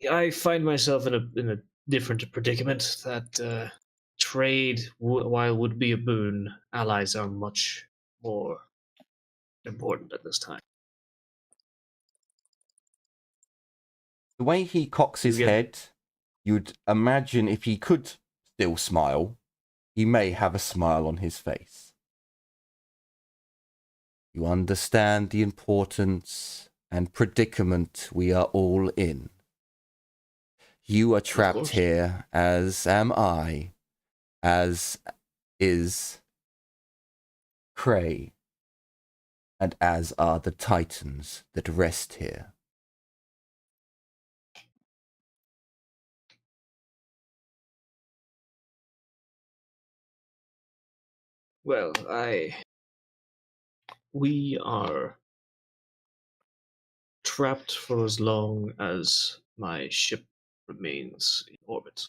I find myself in a different predicament that trade, while would be a boon, allies are much more important at this time. The way he cocks You his get head, you'd imagine if he could still smile, he may have a smile on his face. You understand the importance and predicament we are all in. You are trapped course. here, as am I, as is Cray, and as are the titans that rest here. Well, we are trapped for as long as my ship remains in orbit.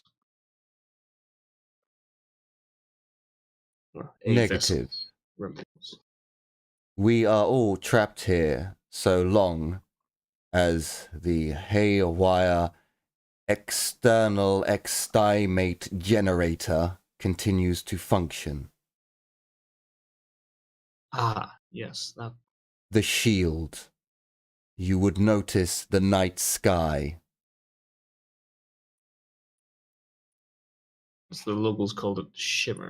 Or a vessel Negative. remains. We are all trapped here so long as the haywire external extimate generator continues to function. Ah, yes, that The shield. You would notice the night sky. the locals called it shimmer.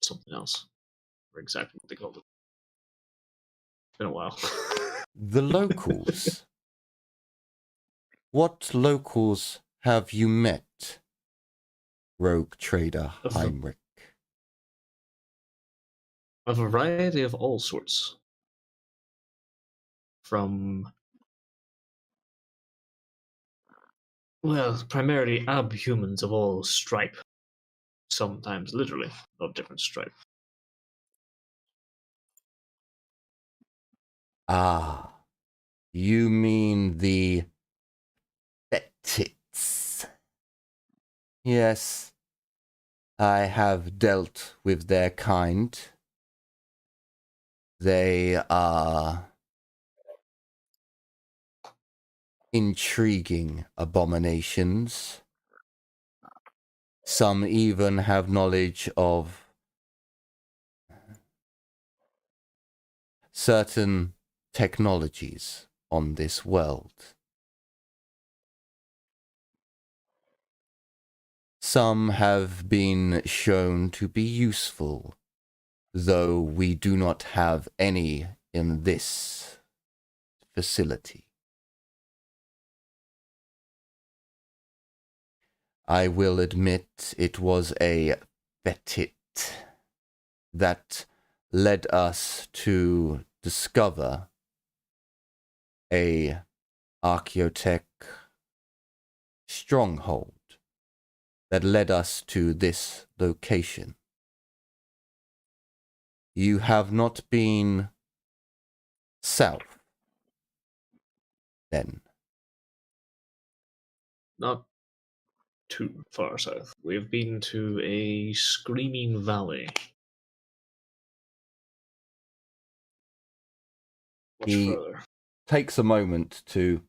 Something else. Or exactly what they called it. It's been a while. The locals. What locals have you met, rogue trader Heinrich? A variety of all sorts. From, well, primarily abhumans of all stripe. Sometimes literally of different stripe. Ah, you mean the Betits. Yes, I have dealt with their kind. They are intriguing abominations. Some even have knowledge of certain technologies on this world. Some have been shown to be useful, though we do not have any in this facility. I will admit it was a petit that led us to discover a archaeotech stronghold that led us to this location. You have not been south, then? Not too far south. We've been to a screaming valley. Much He further. takes a moment to...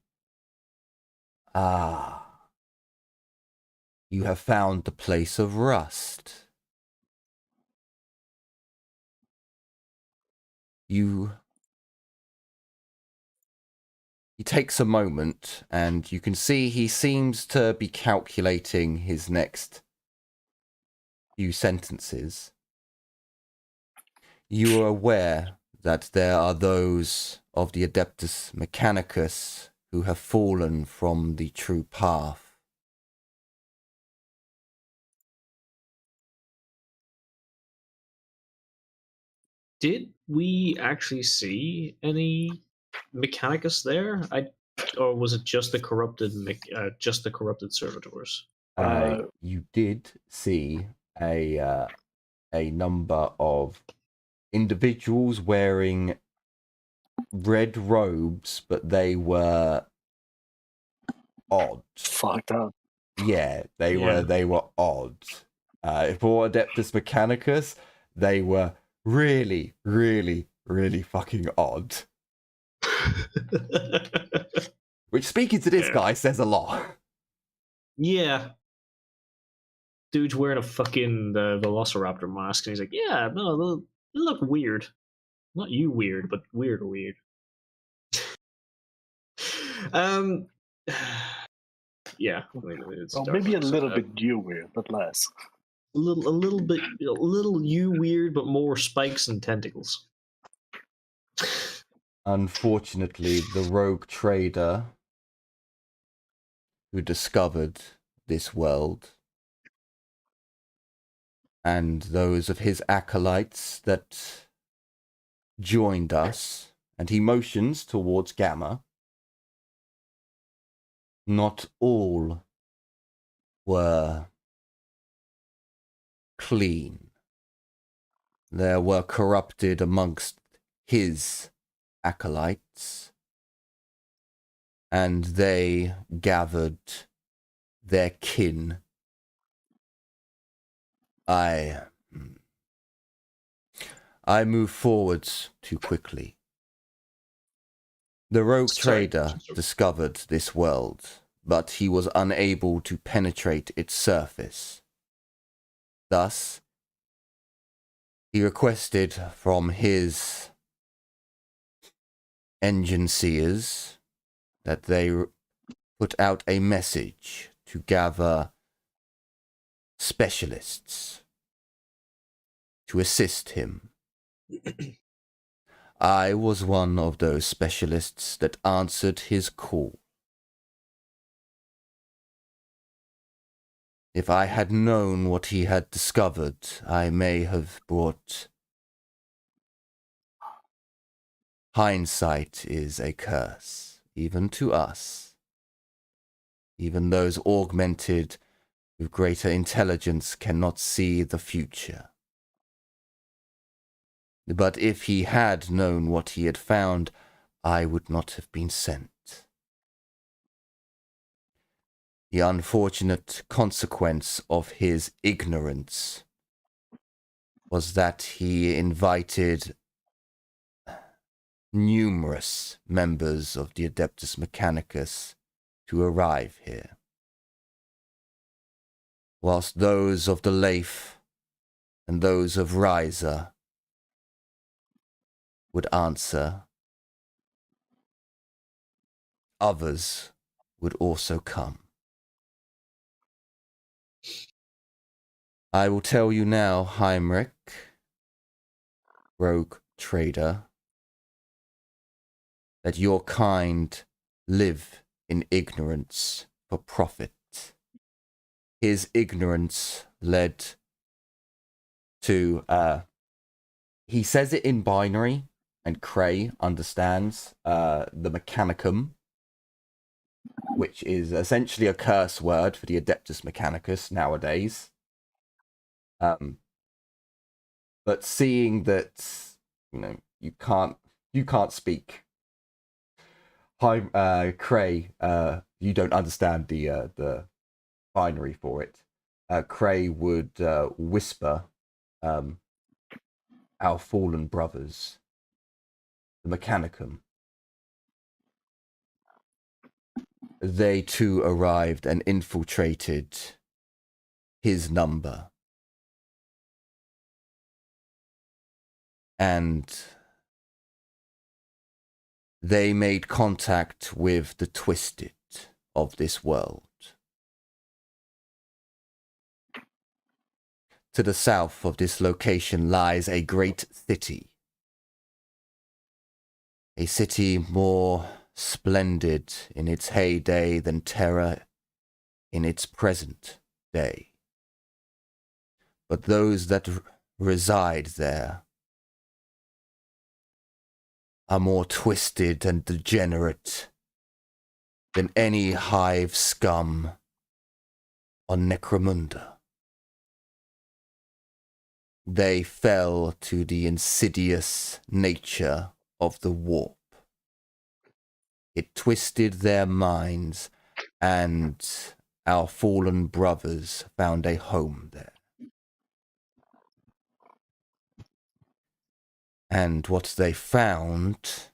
Ah, you have found the place of rust. He takes a moment, and you can see he seems to be calculating his next few sentences. You are aware that there are those of the Adeptus Mechanicus who have fallen from the true path. Did we actually see any Mechanicus there? Or was it just the corrupted servitors? You did see a number of individuals wearing red robes, but they were odd. Fucked up. Yeah, they Yeah. were odd. For Adeptus Mechanicus, they were really, really, really fucking odd. Which, speaking to this Yeah. guy, says a lot. Yeah. Dude's wearing a fucking Velociraptor mask, and he's like, "Yeah, no, they look weird. Not you weird, but weird." um, yeah, I mean, it's Well, maybe a definitely little bit you weird, but less. a little you weird, but more spikes and tentacles. Unfortunately, the rogue trader who discovered this world and those of his acolytes that joined us, and he motions towards Gamma, not all were clean. There were corrupted amongst his acolytes, and they gathered their kin. I move forwards too quickly. The rogue trader discovered this world, but he was unable to penetrate its surface. Thus, he requested from his engine seers that they put out a message to gather specialists to assist him. I was one of those specialists that answered his call. If I had known what he had discovered, I may have brought... Hindsight is a curse, even to us. Even those augmented with greater intelligence cannot see the future. But if he had known what he had found, I would not have been sent. The unfortunate consequence of his ignorance was that he invited numerous members of the Adeptus Mechanicus to arrive here, whilst those of the Leif and those of Riser would answer. Others would also come. I will tell you now, Heinrich, rogue trader, that your kind live in ignorance for profit. His ignorance led to, he says it in binary, and Cray understands the Mechanicum, which is essentially a curse word for the Adeptus Mechanicus nowadays. But seeing that, you can't speak. Hi, Cray, you don't understand the binary for it. Cray would whisper, our fallen brothers, the Mechanicum. They too arrived and infiltrated his number. And they made contact with the twisted of this world. To the south of this location lies a great city. A city more splendid in its heyday than Terra in its present day. But those that reside there are more twisted and degenerate than any hive scum on Necromunda. They fell to the insidious nature of the warp. It twisted their minds, and our fallen brothers found a home there. And what they found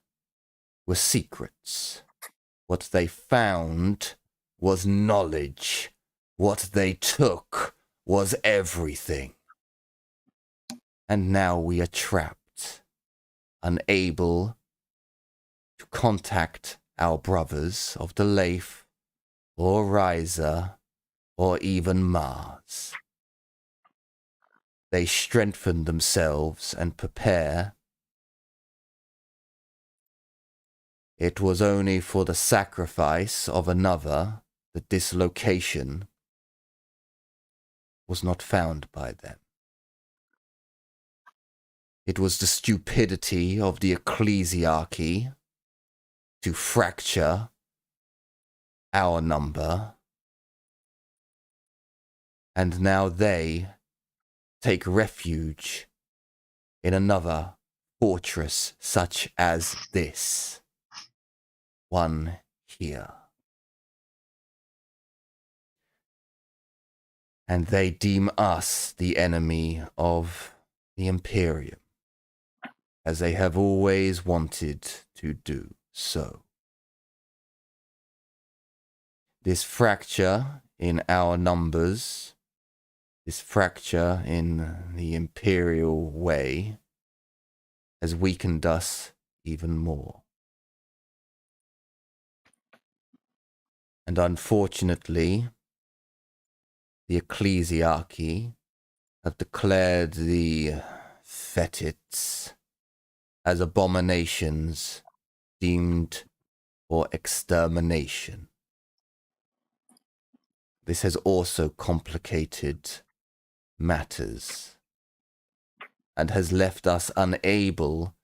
were secrets. What they found was knowledge. What they took was everything. And now we are trapped, unable to contact our brothers of the Leif, or Ryza, or even Mars. They strengthen themselves and prepare. It was only for the sacrifice of another that this location was not found by them. It was the stupidity of the ecclesiarchy to fracture our number, and now they take refuge in another fortress such as this one here. And they deem us the enemy of the Imperium, as they have always wanted to do so. This fracture in our numbers, this fracture in the Imperial way, has weakened us even more. And unfortunately, the ecclesiarchy have declared the Fetids as abominations deemed for extermination. This has also complicated matters and has left us unable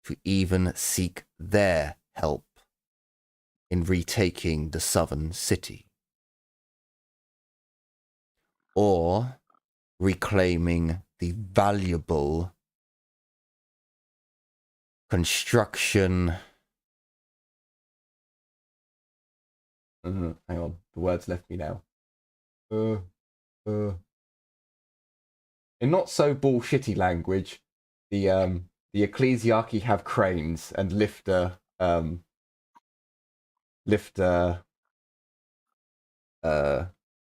to even seek their help in retaking the southern city or reclaiming the valuable construction. Hang on, the words left me now. In not so bullshitty language, the ecclesiarchy have cranes and lifter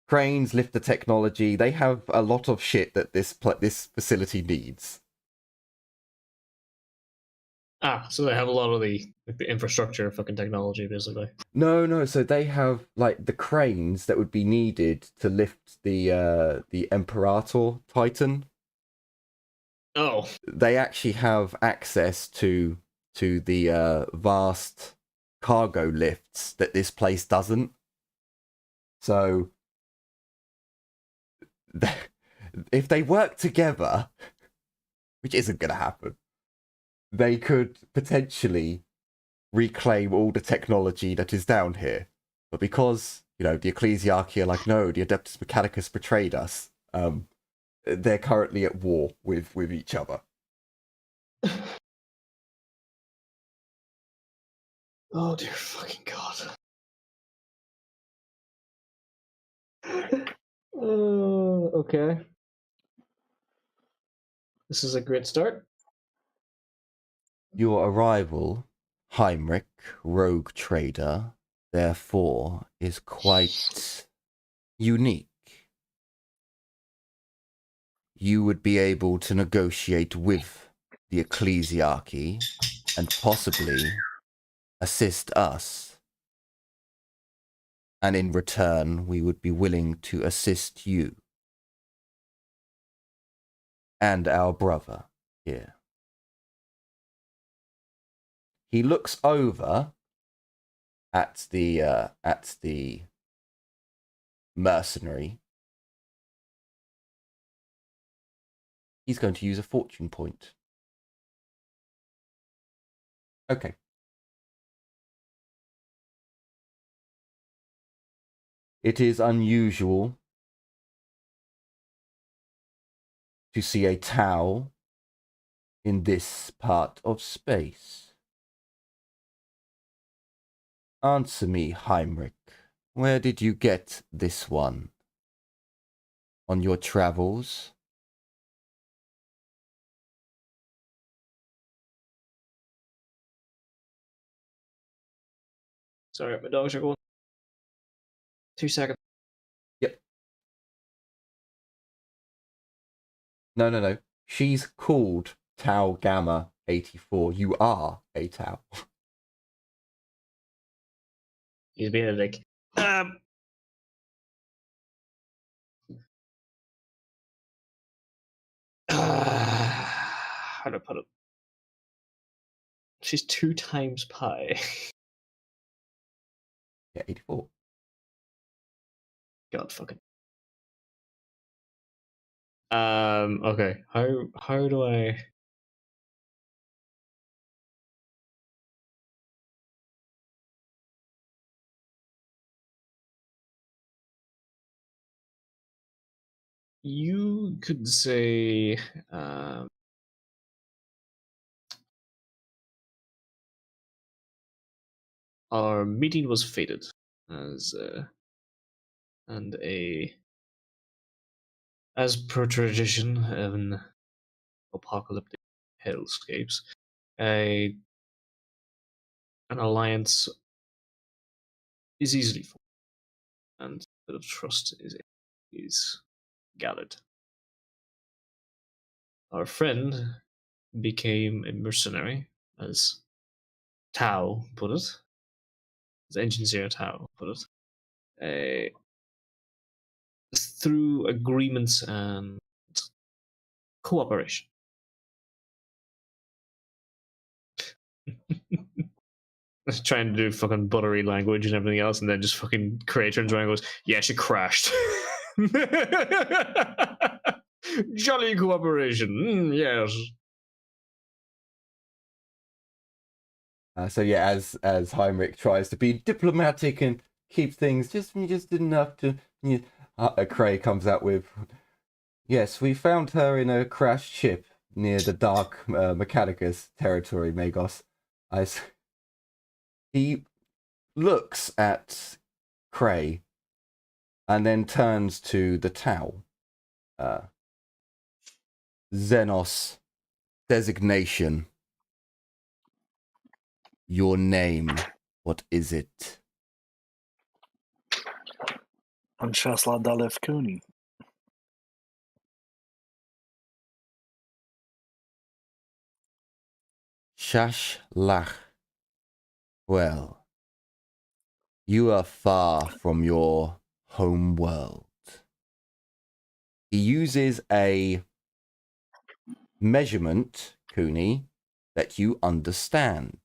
cranes, lifter technology. They have a lot of shit that this facility needs. So they have a lot of the infrastructure, fucking technology, basically. No. So they have like the cranes that would be needed to lift the Imperator Titan. Oh, they actually have access to the vast cargo lifts that this place doesn't. So if they work together, which isn't going to happen, they could potentially reclaim all the technology that is down here. But because, you know, the ecclesiarchy are like, no, the Adeptus Mechanicus betrayed us, they're currently at war with each other. Oh dear fucking god. Okay. This is a great start. Your arrival, Heinrich, rogue trader, therefore, is quite unique. You would be able to negotiate with the ecclesiarchy and possibly assist us. And in return, we would be willing to assist you. And our brother here. He looks over at the mercenary. He's going to use a fortune point. Okay. It is unusual to see a towel in this part of space. Answer me, Heinrich. Where did you get this one? On your travels? Sorry, my dogs are going. 2 seconds. Yep. No. She's called Tau Gamma 84. You are a Tau. He's being a dick. How to put it? She's 2 times pi. Yeah, 84. God fucking. Okay. How do I? You could say, our meeting was fated as as per tradition in apocalyptic hellscapes, an alliance is easily formed, and a bit of trust is gathered. Our friend became a mercenary, as Tao put it, as Engineer Tao put it, through agreements and cooperation. Trying to do fucking buttery language and everything else, and then just fucking Cray turns around and goes, "Yeah, she crashed." Jolly cooperation, yes. So yeah, as Heinrich tries to be diplomatic and keep things just enough to, Cray comes out with, "Yes, we found her in a crashed ship near the Dark Mechanicus territory, Magos." He looks at Cray and then turns to the Tau. Xenos, designation, your name, what is it? Anshasla Dalef Kuni. Shash Lach. Well, you are far from your home world. He uses a measurement, Cooney, that you understand.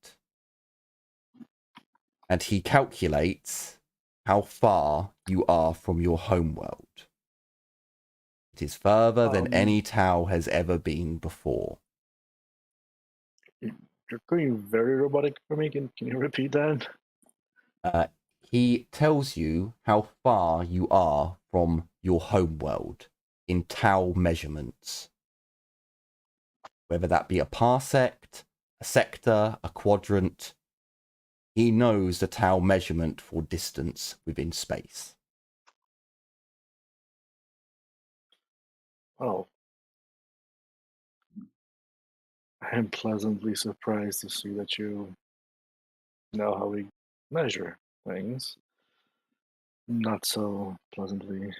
And he calculates how far you are from your home world. It is further than any Tau has ever been before. You're going very robotic for me. Can you repeat that? He tells you how far you are from your home world in Tau measurements. Whether that be a parsec, a sector, a quadrant, he knows the Tau measurement for distance within space. Oh. I am pleasantly surprised to see that you know how we measure things. Not so pleasantly.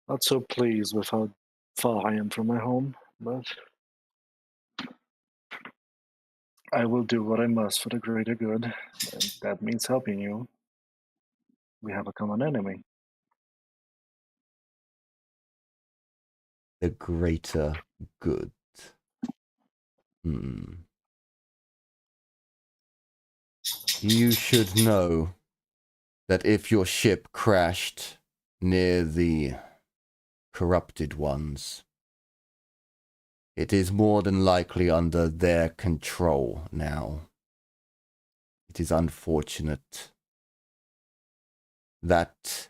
Not so pleased with how far I am from my home, but I will do what I must for the greater good, and that means helping you. We have a common enemy. The greater good. You should know that if your ship crashed near the corrupted ones, it is more than likely under their control now. It is unfortunate that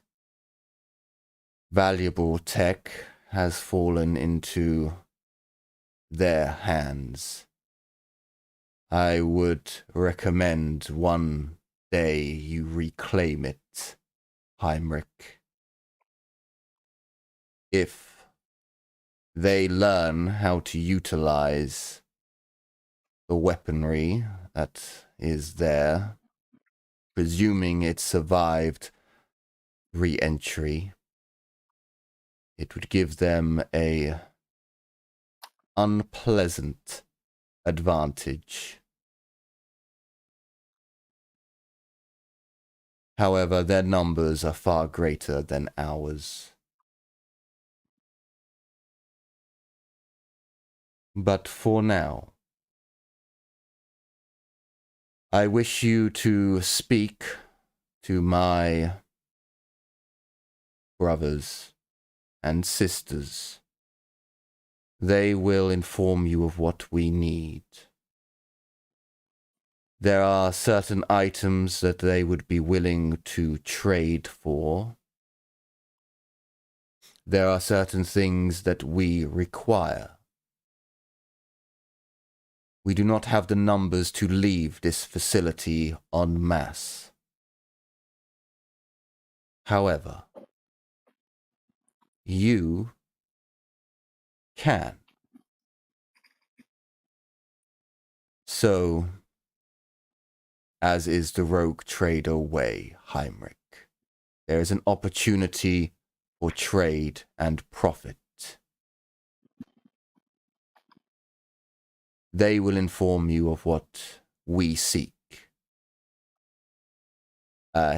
valuable tech has fallen into their hands. I would recommend one day you reclaim it, Heinrich. If they learn how to utilize the weaponry that is there, presuming it survived re-entry, it would give them a unpleasant advantage. However, their numbers are far greater than ours. But for now, I wish you to speak to my brothers and sisters. They will inform you of what we need. There are certain items that they would be willing to trade for. There are certain things that we require. We do not have the numbers to leave this facility en masse. However, you can. So, as is the rogue trader way, Heinrich, there is an opportunity for trade and profit. They will inform you of what we seek.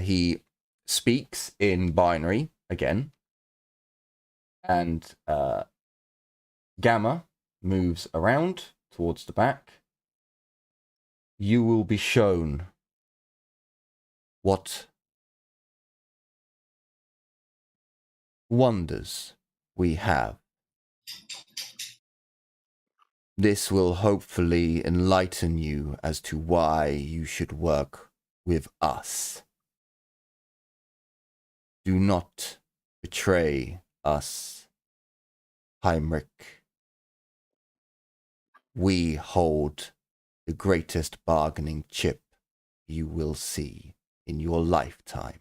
He speaks in binary again, and Gamma moves around towards the back. You will be shown what wonders we have. This will hopefully enlighten you as to why you should work with us. Do not betray us, Heinrich. We hold the greatest bargaining chip you will see in your lifetime.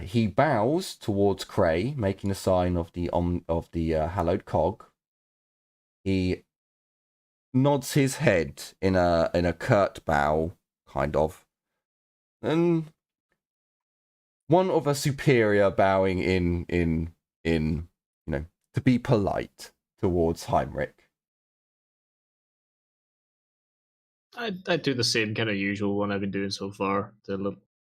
He bows towards Cray, making a sign of the hallowed cog. He nods his head in a curt bow, kind of, and one of a superior bowing in to be polite towards Heinrich. I do the same kind of usual one I've been doing so far.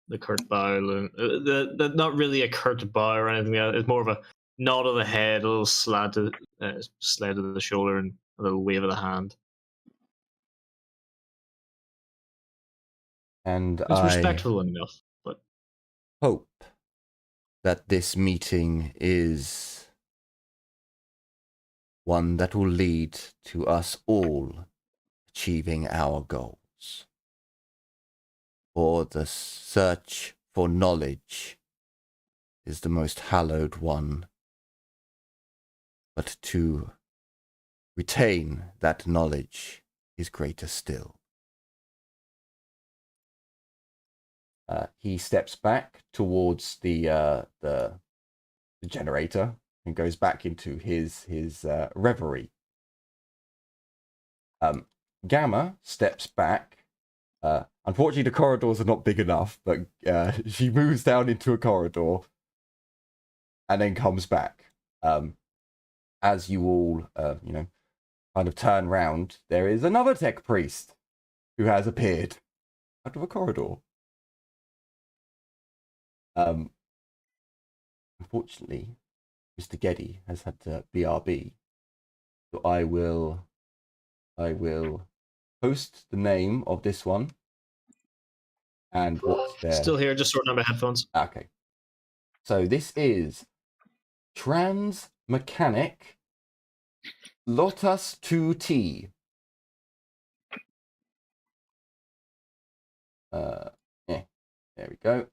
The curt bow, the not really a curt bow or anything. It's more of a nod of the head, a little slide of the shoulder, and a little wave of the hand. And It's I respectful enough, but hope that this meeting is one that will lead to us all achieving our goals. For the search for knowledge is the most hallowed one, but to retain that knowledge is greater still. He steps back towards the generator and goes back into his reverie. Gamma steps back. Unfortunately, the corridors are not big enough, but she moves down into a corridor and then comes back. As you all, kind of turn round, there is another tech priest who has appeared out of a corridor. Unfortunately, Mr. Geddy has had to BRB, so I will post the name of this one and what's there. Still here, just sorting out my headphones. Okay, so this is Trans Mechanic Lotus 2T. There we go.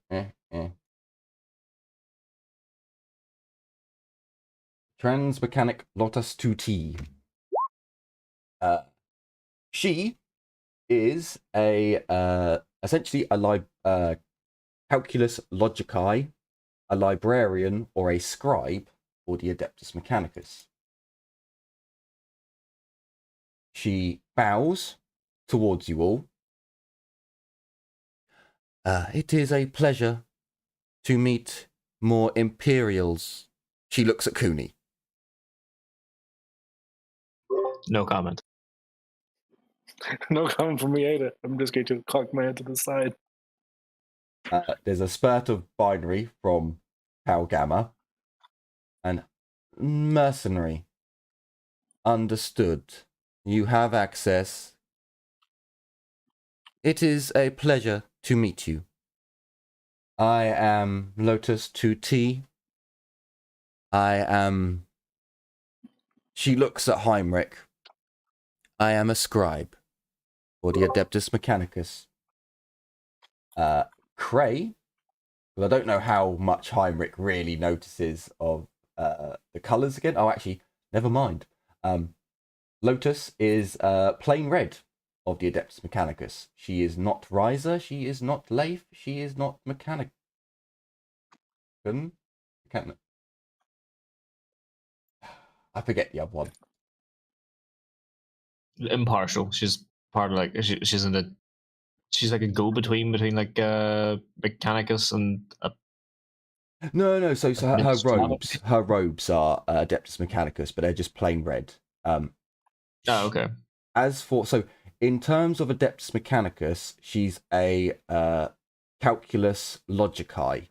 Transmechanic Lotus 2T. She is essentially a calculus logicae, a librarian, or a scribe for the Adeptus Mechanicus. She bows towards you all. It is a pleasure to meet more Imperials. She looks at Cooney. No comment. No comment from me either. I'm just going to cock my head to the side. There's a spurt of binary from Tau Gamma. And mercenary. Understood. You have access. It is a pleasure to meet you. I am Lotus 2T. She looks at Heinrich. I am a scribe for the Adeptus Mechanicus. Cray, because I don't know how much Heinrich really notices of the colours again. Oh, actually, never mind. Lotus is plain red of the Adeptus Mechanicus. She is not Riser, she is not Leif, she is not Mechanic. I forget the other one. Impartial. She's part of like she's in the she's like a go-between between like Mechanicus and No. So her Mixed robes are Adeptus Mechanicus, but they're just plain red. oh, okay. As for in terms of Adeptus Mechanicus, she's a calculus logicae.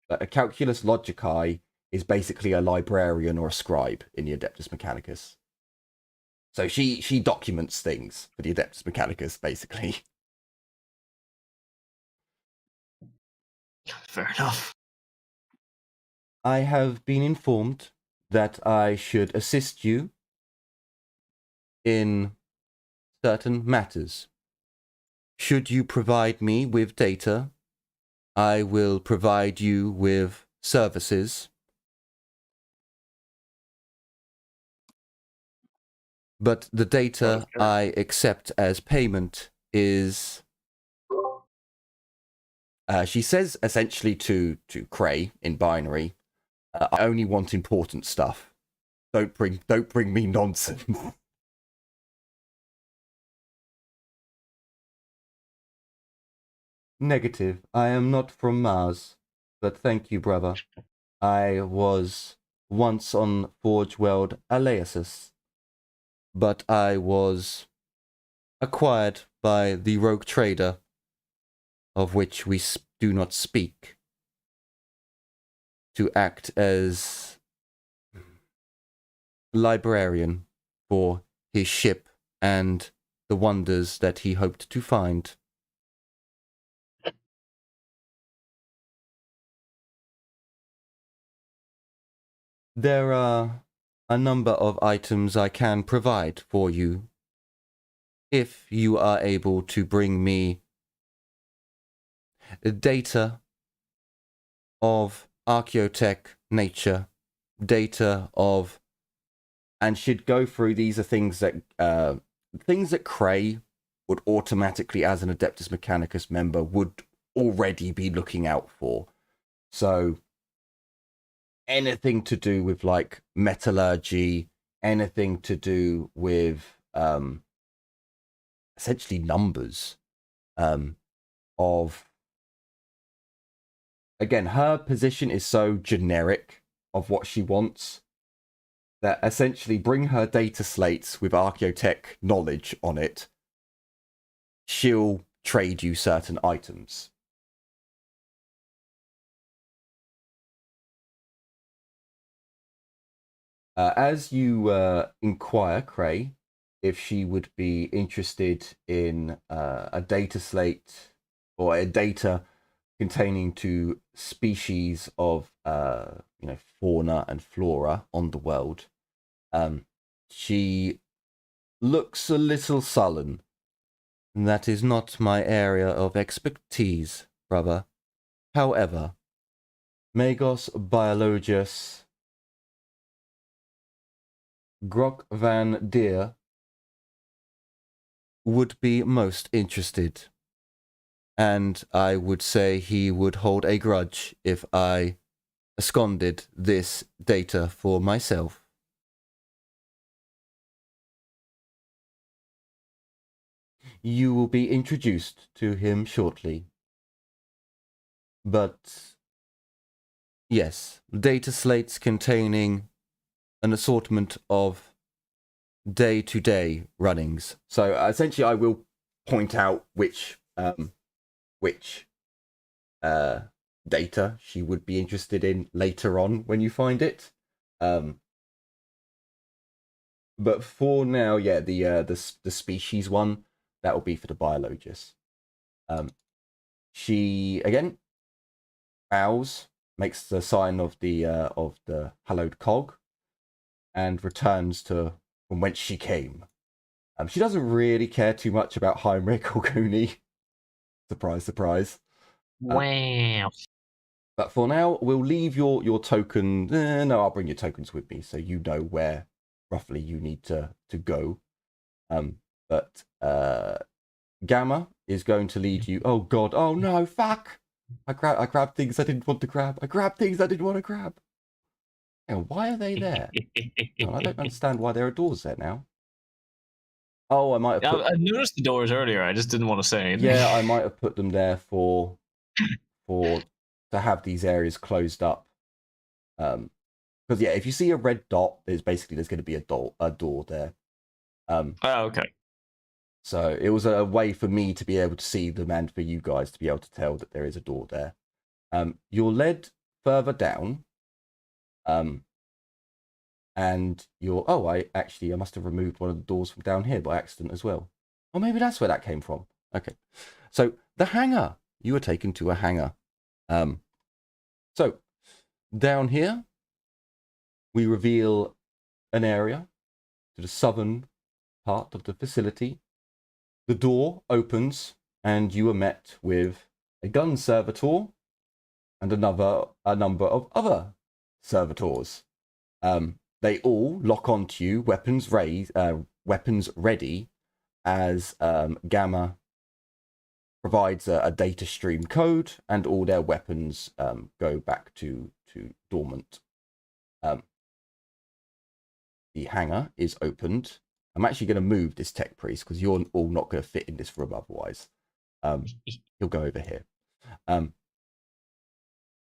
A calculus logicae is basically a librarian or a scribe in the Adeptus Mechanicus. So she documents things for the Adeptus Mechanicus, basically. Fair enough. I have been informed that I should assist you in certain matters. Should you provide me with data, I will provide you with services. But the data I accept as payment is... she says essentially to Cray in binary, I only want important stuff. Don't bring me nonsense. Negative. I am not from Mars, but thank you, brother. I was once on Forge World Aleasis, but I was acquired by the rogue trader, of which we do not speak, to act as librarian for his ship and the wonders that he hoped to find. There are a number of items I can provide for you if you are able to bring me data of archaeotech nature, data of, and should go through. These are things that Cray would automatically, as an Adeptus Mechanicus member, would already be looking out for. So anything to do with like metallurgy, anything to do with essentially numbers of... Again, her position is so generic of what she wants that essentially bring her data slates with archaeotech knowledge on it. She'll trade you certain items. As you inquire, Cray, if she would be interested in a data slate or a data containing to species of fauna and flora on the world, she looks a little sullen That is not my area of expertise, brother. However, Magos Biologus Grok van Deer would be most interested. And I would say he would hold a grudge if I absconded this data for myself. You will be introduced to him shortly. But yes, data slates containing an assortment of day-to-day runnings. So essentially, I will point out which data she would be interested in later on when you find it. But for now, yeah, the species one, that will be for the biologist. She again bows, makes the sign of the hallowed cog, and returns to from whence she came. She doesn't really care too much about Heinrich or Cooney. Surprise, surprise. Wow. But for now, we'll leave your token. No, I'll bring your tokens with me so you know where roughly you need to go. But Gamma is going to lead you. Oh God! Oh no! Fuck! I grabbed things I didn't want to grab. I grabbed things I didn't want to grab. And why are they there? Oh, I don't understand why there are doors there now. Oh, I might have put. I noticed the doors earlier. I just didn't want to say anything. Yeah, I might have put them there for to have these areas closed up. Because yeah, if you see a red dot, there's going to be a door there. Oh, okay. So it was a way for me to be able to see them and for you guys to be able to tell that there is a door there. You're led further down. And you're I must have removed one of the doors from down here by accident as well. Or maybe that's where that came from. Okay. So the hangar. You were taken to a hangar. So down here we reveal an area to the southern part of the facility. The door opens and you are met with a gun servitor and a number of other servitors. They all lock onto you, weapons ready, as Gamma provides a data stream code, and all their weapons go back to dormant. The hangar is opened. I'm actually going to move this tech priest because you're all not going to fit in this room otherwise. He'll go over here.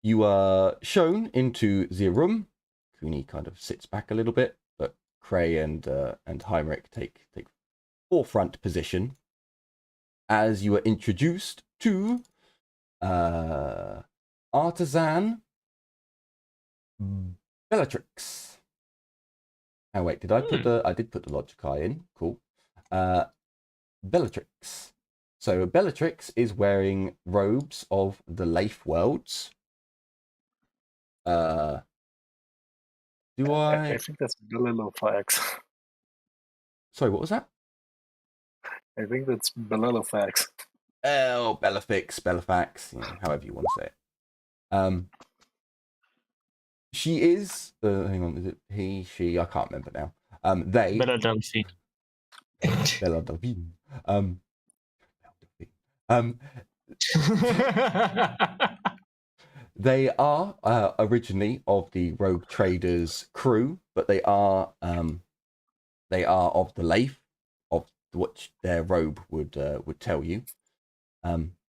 You are shown into the room. Cooney kind of sits back a little bit, but Cray and Heinrich take forefront position as you are introduced to Artisan Bellatrix. Oh wait, did I put I did put the logic eye in. Cool. Bellatrix. So Bellatrix is wearing robes of the Leif worlds. Do I? I think that's Bellilofax. Sorry, what was that? I think that's Bellilofax. Oh, Bellafax, however you want to say it. She is. Hang on, is it he, she? I can't remember now. They. Bella Delphine. Bella Delphine. They are originally of the Rogue Traders crew, but they are of the Leif, of which their robe would tell you.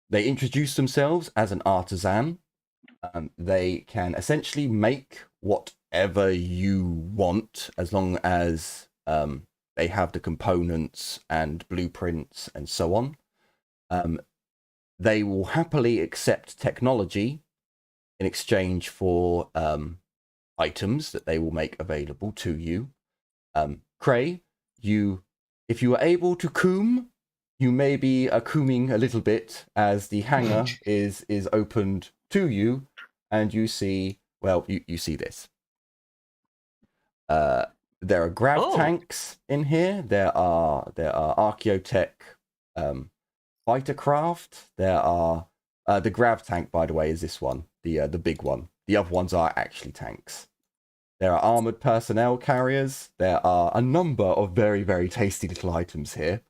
They introduce themselves as an artisan. They can essentially make whatever you want as long as they have the components and blueprints and so on. They will happily accept technology in exchange for items that they will make available to you. Cray, if you are able to coom, you may be cooming a little bit as the hangar is opened to you, and you see, well, you see this. There are grav tanks in here. There are archaeotech fighter craft. There are the grav tank, by the way, is this one, the big one. The other ones are actually tanks. There are armored personnel carriers. There are a number of very, very tasty little items here,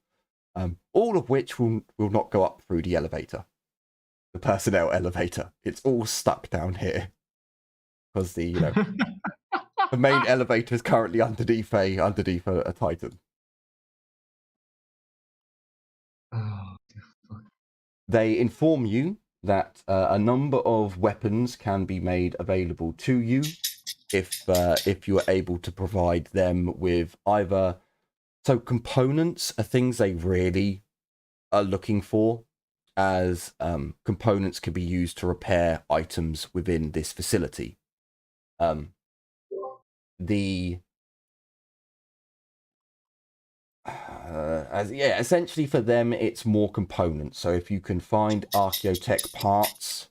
all of which will not go up through the elevator, the personnel elevator. It's all stuck down here because the main elevator is currently underneath a Titan. Oh, They inform you that a number of weapons can be made available to you if you are able to provide them with either. So components are things they really are looking for, as components can be used to repair items within this facility. Essentially for them, it's more components. So if you can find archaeotech parts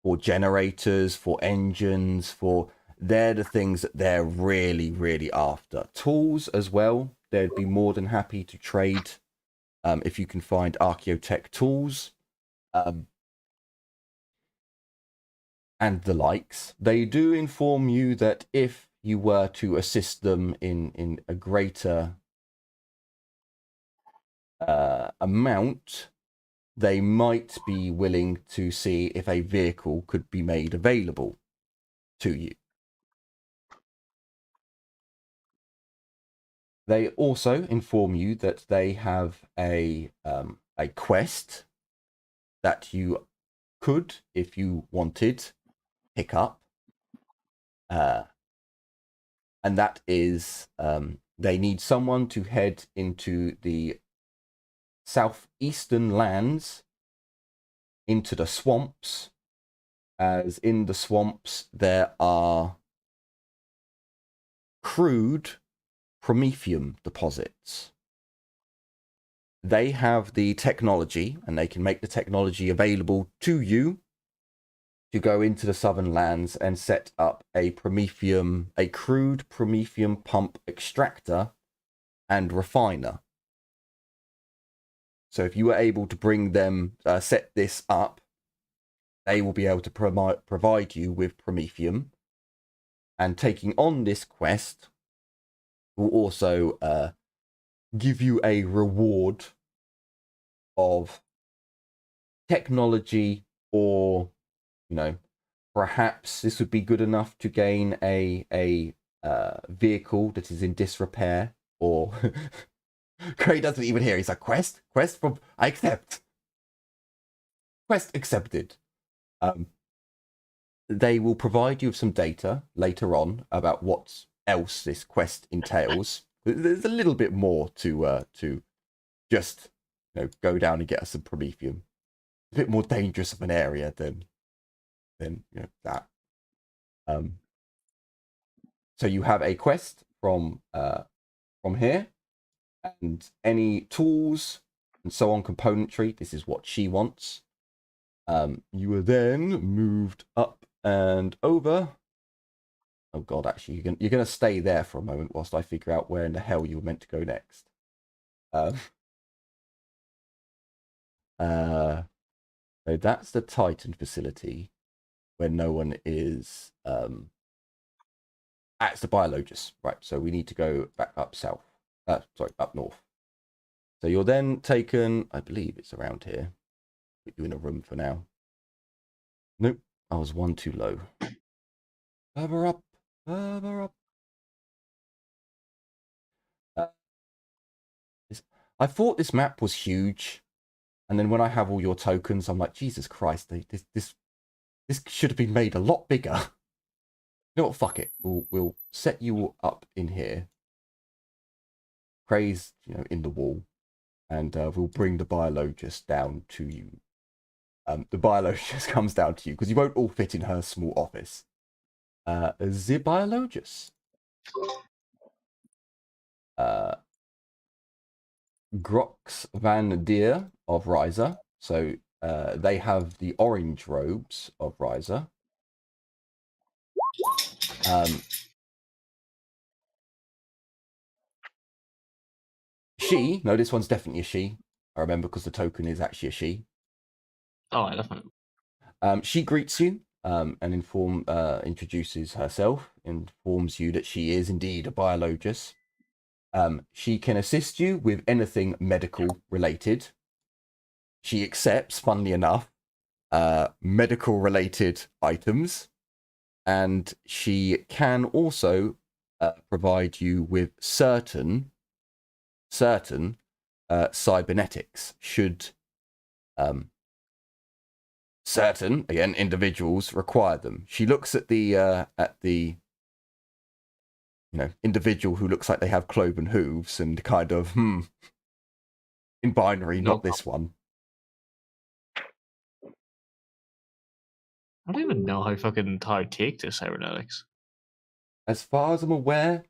for generators, for engines, they're the things that they're really, really after. Tools as well, they'd be more than happy to trade if you can find archaeotech tools and the likes. They do inform you that if you were to assist them in a greater amount, they might be willing to see if a vehicle could be made available to you. They also inform you that they have a quest that you could, if you wanted, pick up, and that is they need someone to head into the southeastern lands, into the swamps, as in the swamps there are crude promethium deposits. They have the technology, and they can make the technology available to you to go into the southern lands and set up a crude promethium pump extractor and refiner. So if you were able to bring them, set this up, they will be able to provide you with promethium. And taking on this quest will also give you a reward of technology, or perhaps this would be good enough to gain a vehicle that is in disrepair. Or Craig doesn't even hear. He's like, quest from I accept. Quest accepted. They will provide you with some data later on about what else this quest entails. There's a little bit more to just go down and get us some promethium. A bit more dangerous of an area than that. So you have a quest from here, and any tools and so on, componentry. This is what she wants. You are then moved up and over. Oh god, actually, you're gonna stay there for a moment whilst I figure out where in the hell you were meant to go next. So that's the Titan facility where no one is. It's the Biologus, right? So we need to go back up south. Up north. So you're then taken. I believe it's around here. Put you in a room for now. Nope, I was one too low. Further up. I thought this map was huge, and then when I have all your tokens, I'm like, Jesus Christ, this should have been made a lot bigger. You know what? Fuck it. We'll set you up in here. Praise, in the wall, and we'll bring the Biologus down to you. The Biologus comes down to you because you won't all fit in her small office. The Biologus. Grox Van Deer of Riser. So they have the orange robes of Riser. No, this one's definitely a she. I remember because the token is actually a she. Oh, I definitely. She greets you and introduces herself, informs you that she is indeed a biologist. She can assist you with anything medical related. She accepts, funnily enough, medical related items, and she can also provide you with certain cybernetics should certain again individuals require them. She looks at the individual who looks like they have cloven hooves and kind of in binary, not this one. I don't even know how I take this cybernetics. As far as I'm aware,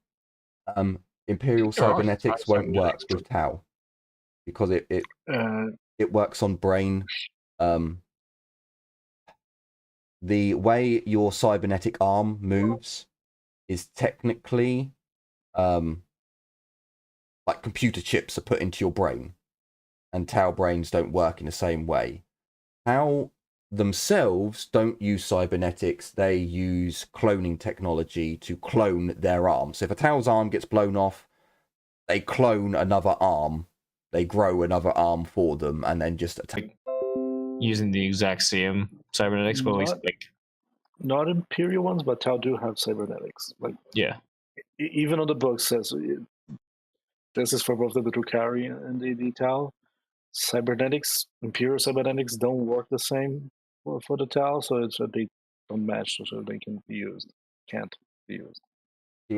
Imperial There are cybernetics won't work cybernetics. with Tau because it Uh, works on brain. The way your cybernetic arm moves is technically like computer chips are put into your brain, and Tau brains don't work in the same way. Tau themselves don't use cybernetics, they use cloning technology to clone their arm. So if a Tau's arm gets blown off, they clone another arm, they grow another arm for them, and then just attack. Using the exact same cybernetics, but not Imperial ones, but Tau do have cybernetics. Like, yeah, even on the book says this is for both the Drukari and the Tau. Cybernetics, Imperial cybernetics don't work the same for the Tau, so they don't match, so they can be used. Can't be used.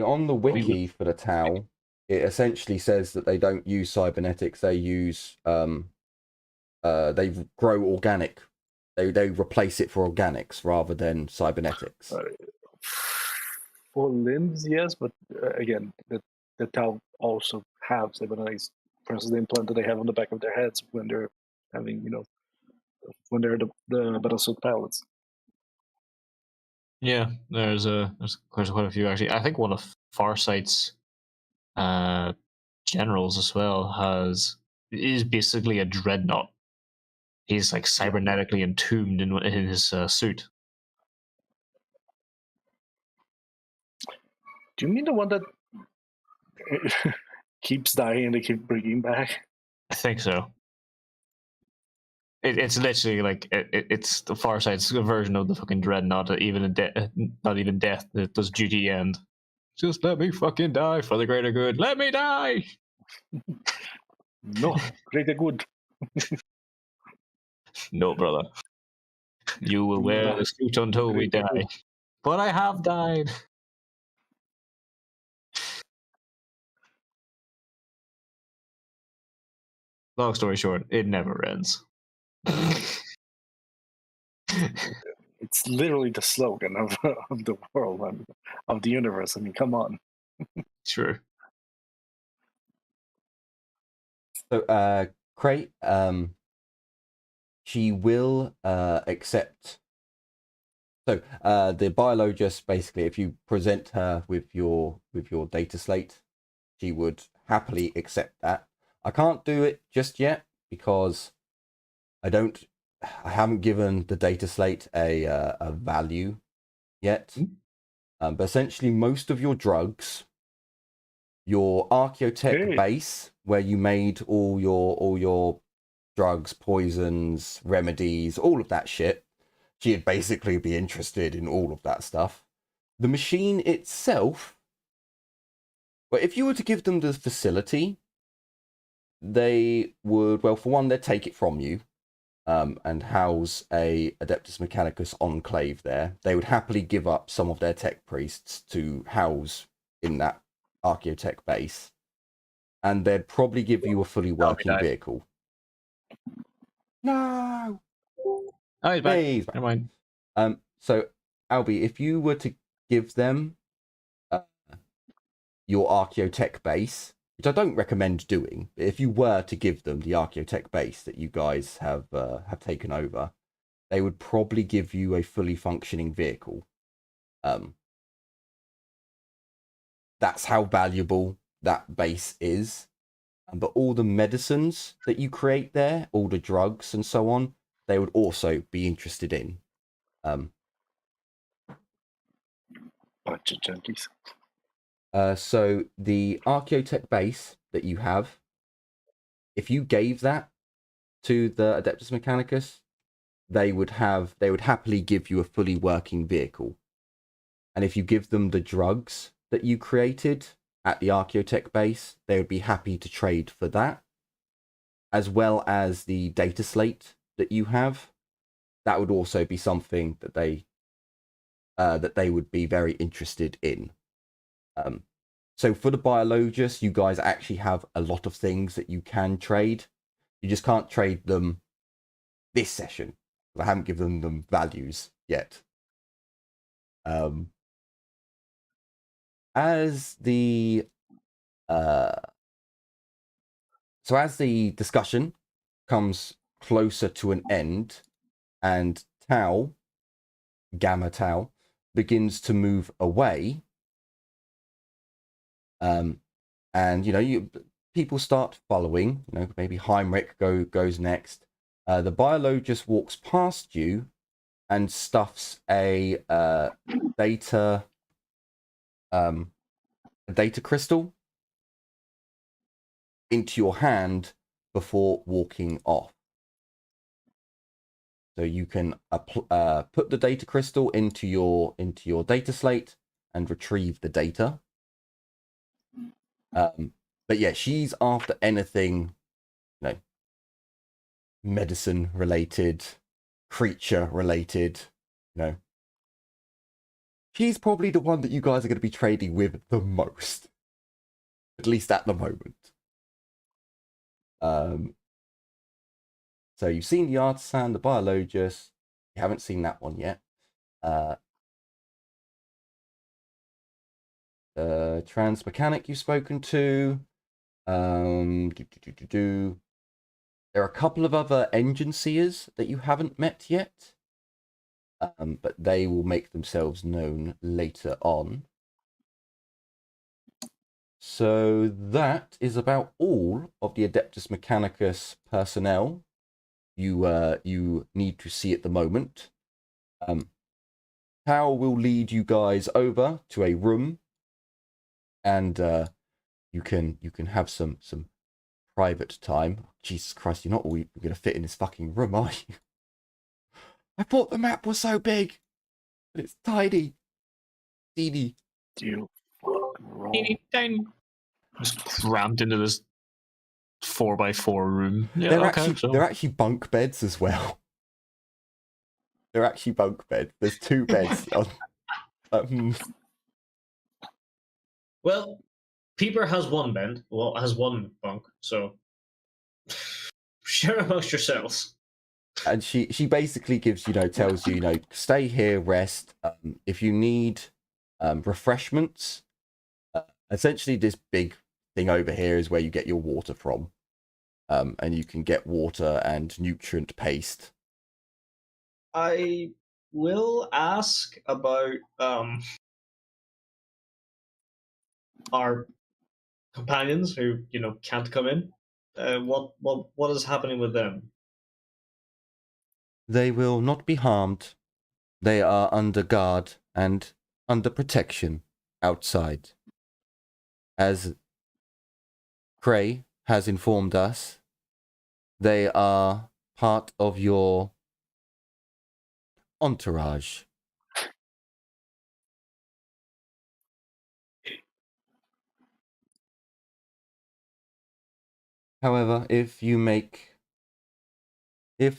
On the wiki for the Tau, it essentially says that they don't use cybernetics, they use they grow organic. They replace it for organics rather than cybernetics. For limbs, yes, but again, the Tau also have cybernetics. For instance, the implant that they have on the back of their heads when they're having, when they're the battlesuit pilots. Yeah, there's quite a few actually. I think one of Farsight's generals as well is basically a dreadnought. He's like cybernetically entombed in his suit. Do you mean the one that keeps dying and they keep bringing back? I think so. It's literally like it's the Farsight's version of the fucking dreadnought. Not even death. It does duty end. Just let me fucking die for the greater good. Let me die. No, greater good. No, brother. You will wear the suit until we die. Good. But I have died. Long story short, it never ends. It's literally the slogan of the world, of the universe. I mean, come on. True. So, Crate, she will accept. So, the biologist basically, if you present her with your data slate, she would happily accept that. I can't do it just yet because I haven't given the data slate a value yet. But essentially, most of your drugs, your Archaeotech base, where you made all your drugs, poisons, remedies, all of that shit, she'd basically be interested in all of that stuff. The machine itself, well, if you were to give them the facility, they would, well, for one, they'd take it from you. And house a Adeptus Mechanicus enclave there. They would happily give up some of their tech priests to house in that Archaeotech base, and they'd probably give you a fully working vehicle. No. Oh, he's back. He's back. Never mind. So, Albie, if you were to give them your Archaeotech base, which I don't recommend doing, but if you were to give them the Archaeotech base that you guys have taken over, they would probably give you a fully functioning vehicle. That's how valuable that base is. but all the medicines that you create there, all the drugs and so on, they would also be interested in. Bunch of junkies. So the Archaeotech base that you have, if you gave that to the Adeptus Mechanicus, they would happily give you a fully working vehicle. And if you give them the drugs that you created at the Archaeotech base, they would be happy to trade for that, as well as the data slate that you have. That would also be something that they would be very interested in. So for the Biologus, you guys actually have a lot of things that you can trade. You just can't trade them this session. I haven't given them values yet. As the discussion comes closer to an end, and Gamma Tau, begins to move away, and people start following. Maybe Heinrich goes next. The Biologist walks past you and stuffs a data crystal into your hand before walking off. So you can put the data crystal into your data slate and retrieve the data. But yeah, she's after anything, medicine related, creature related. She's probably the one that you guys are going to be trading with the most, at least at the moment. So you've seen the Artisan, the Biologist. You haven't seen that one yet. The Trans Mechanic you've spoken to. There are a couple of other engine seers that you haven't met yet, but they will make themselves known later on. So that is about all of the Adeptus Mechanicus personnel you need to see at the moment. Tao will lead you guys over to a room, and you can have some private time. Jesus Christ, you're not all going to fit in this fucking room, are you? I thought the map was so big, but it's tiny. Teeny. You fucking wrong. Just crammed into this 4x4 room. Yeah, They're actually bunk beds as well. They're actually bunk beds. There's 2 beds on. Well, Peeper has one bed. Well, has one bunk, so share amongst yourselves. And she basically gives, tells you, stay here, rest. If you need refreshments, essentially this big thing over here is where you get your water from. And you can get water and nutrient paste. I will ask about our companions who can't come in. What is happening with them? They will not be harmed. They are under guard and under protection outside. As Cray has informed us, they are part of your entourage. However, if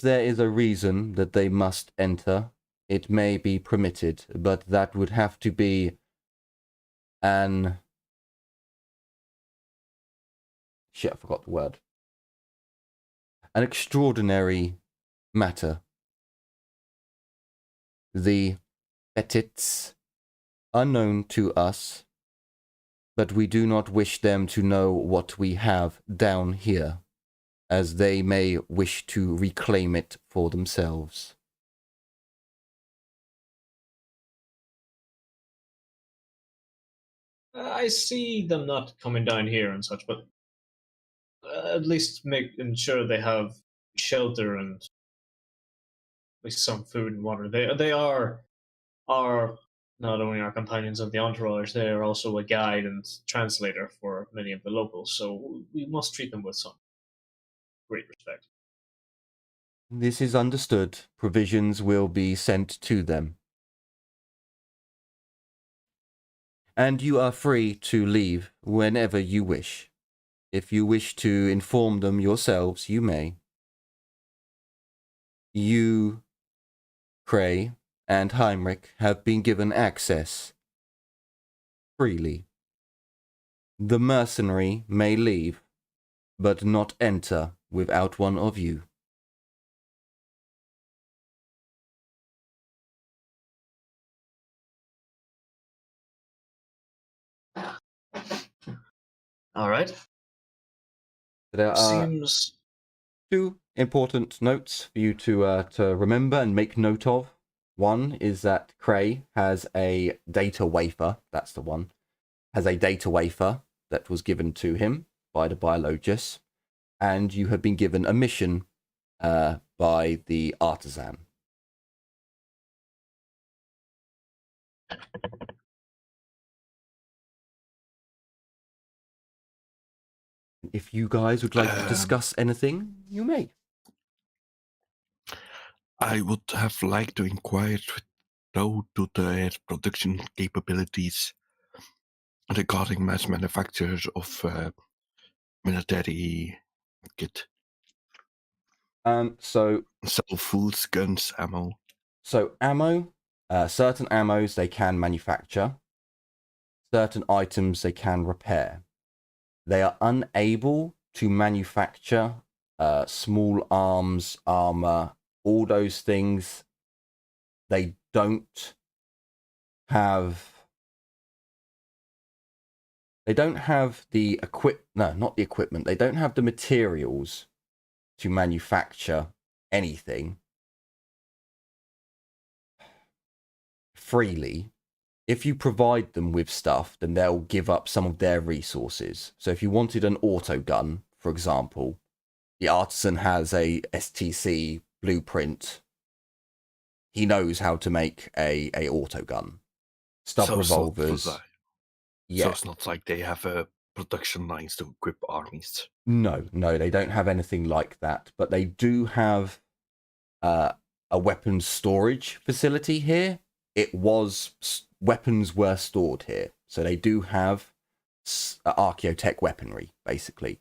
there is a reason that they must enter, it may be permitted, but that would have to be an... Shit, I forgot the word. An extraordinary matter. The Petits are known to us, but we do not wish them to know what we have down here, as they may wish to reclaim it for themselves. I see them not coming down here and such, but at least ensure they have shelter and at least some food and water. They are not only our companions of the entourage, they are also a guide and translator for many of the locals. So we must treat them with some great respect. This is understood. Provisions will be sent to them. And you are free to leave whenever you wish. If you wish to inform them yourselves, you may. You, Cray, and Heinrich have been given access freely. The mercenary may leave, but not enter without one of you. All right. There are Seems 2 important notes for you to remember and make note of. One is that Cray has a data wafer, that's the one, has a data wafer that was given to him by the biologist, and you have been given a mission by the artisan. If you guys would like to discuss anything, you may. I would have liked to inquire to their production capabilities regarding mass manufacturers of military kit. So foods, guns, ammo. So ammo, certain ammos they can manufacture. Certain items they can repair. They are unable to manufacture small arms, armor, all those things. They don't have the not the equipment. They don't have the materials to manufacture anything freely. If you provide them with stuff, then they'll give up some of their resources. So if you wanted an auto gun, for example, the artisan has a STC blueprint. He knows how to make a auto gun. Stub revolvers. Yeah. So it's not like they have production lines to equip armies. No, they don't have anything like that. But they do have a weapons storage facility here. Weapons were stored here. So they do have archaeotech weaponry, basically.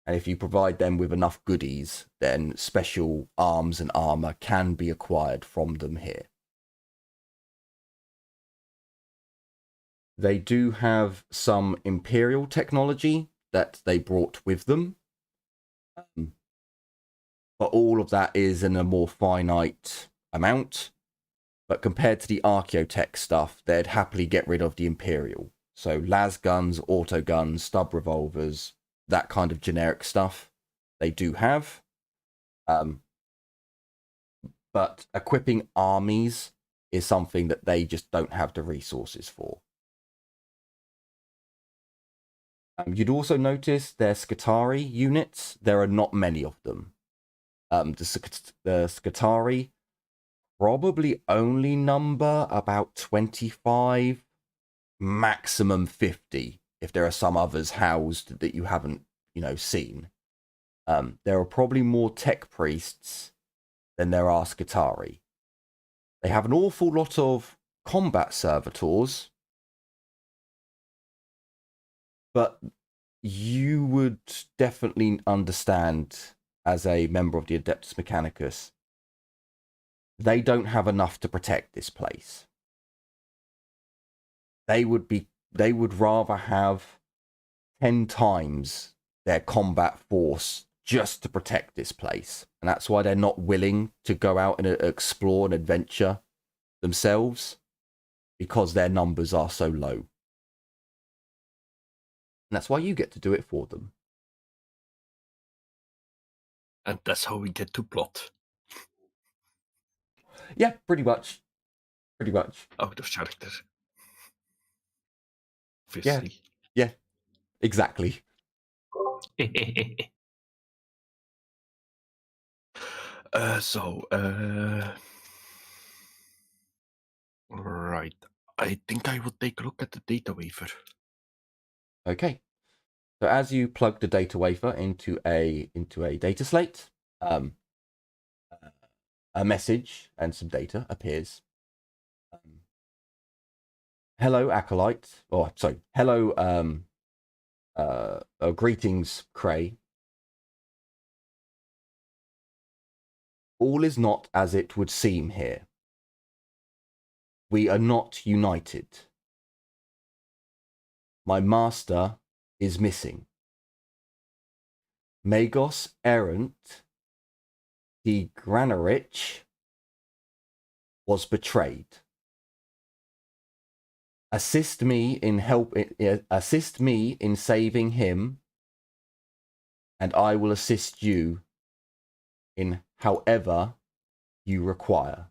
And if you provide them with enough goodies, then special arms and armor can be acquired from them here. They do have some Imperial technology that they brought with them. But all of that is in a more finite amount. But compared to the archaeotech stuff, they'd happily get rid of the Imperial. So las guns, auto guns, stub revolvers, that kind of generic stuff they do have. But equipping armies is something that they just don't have the resources for. You'd also notice their Scutari units. There are not many of them. The Scutari probably only number about 25, maximum 50, if there are some others housed that you haven't, seen. There are probably more tech priests than there are Scutari. They have an awful lot of combat servitors, but you would definitely understand as a member of the Adeptus Mechanicus, they don't have enough to protect this place. They would rather have 10 times their combat force just to protect this place. And that's why they're not willing to go out and explore and adventure themselves, because their numbers are so low. And that's why you get to do it for them. And that's how we get to plot. Yeah, pretty much. Out of character. Obviously. Yeah, exactly. Right. I think I would take a look at the data wafer. Okay. So as you plug the data wafer into a data slate, a message and some data appears. Hello, acolyte. Or sorry, hello. Greetings, Cray. All is not as it would seem here. We are not united. My master is missing. Magos Errant the Granarich was betrayed. Assist me in saving him, and I will assist you in however you require.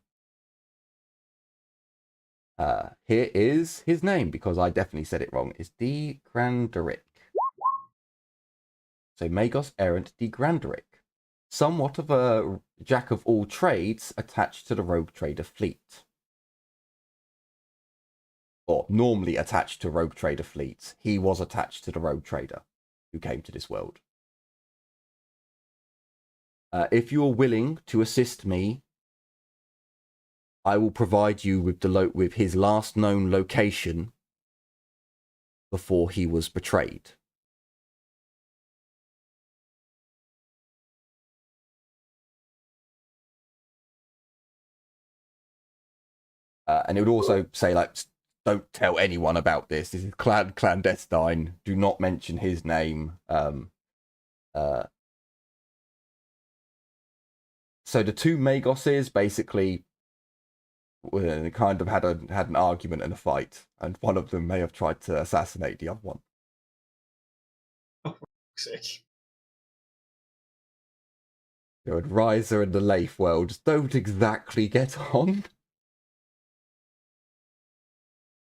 Here is his name, because I definitely said it wrong. It's D. Granderick. So Magos Errant D. Granderick. Somewhat of a jack of all trades attached to the rogue trader fleet. Or normally attached to rogue trader fleets. He was attached to the rogue trader who came to this world. If you are willing to assist me, I will provide you with his last known location before he was betrayed. And it would also say, like, don't tell anyone about this. This is clandestine. Do not mention his name. So the two Magoses basically kind of had an argument and a fight, and one of them may have tried to assassinate the other one. Oh, for fuck's sake. You know, and Riser and the Leif worlds don't exactly get on.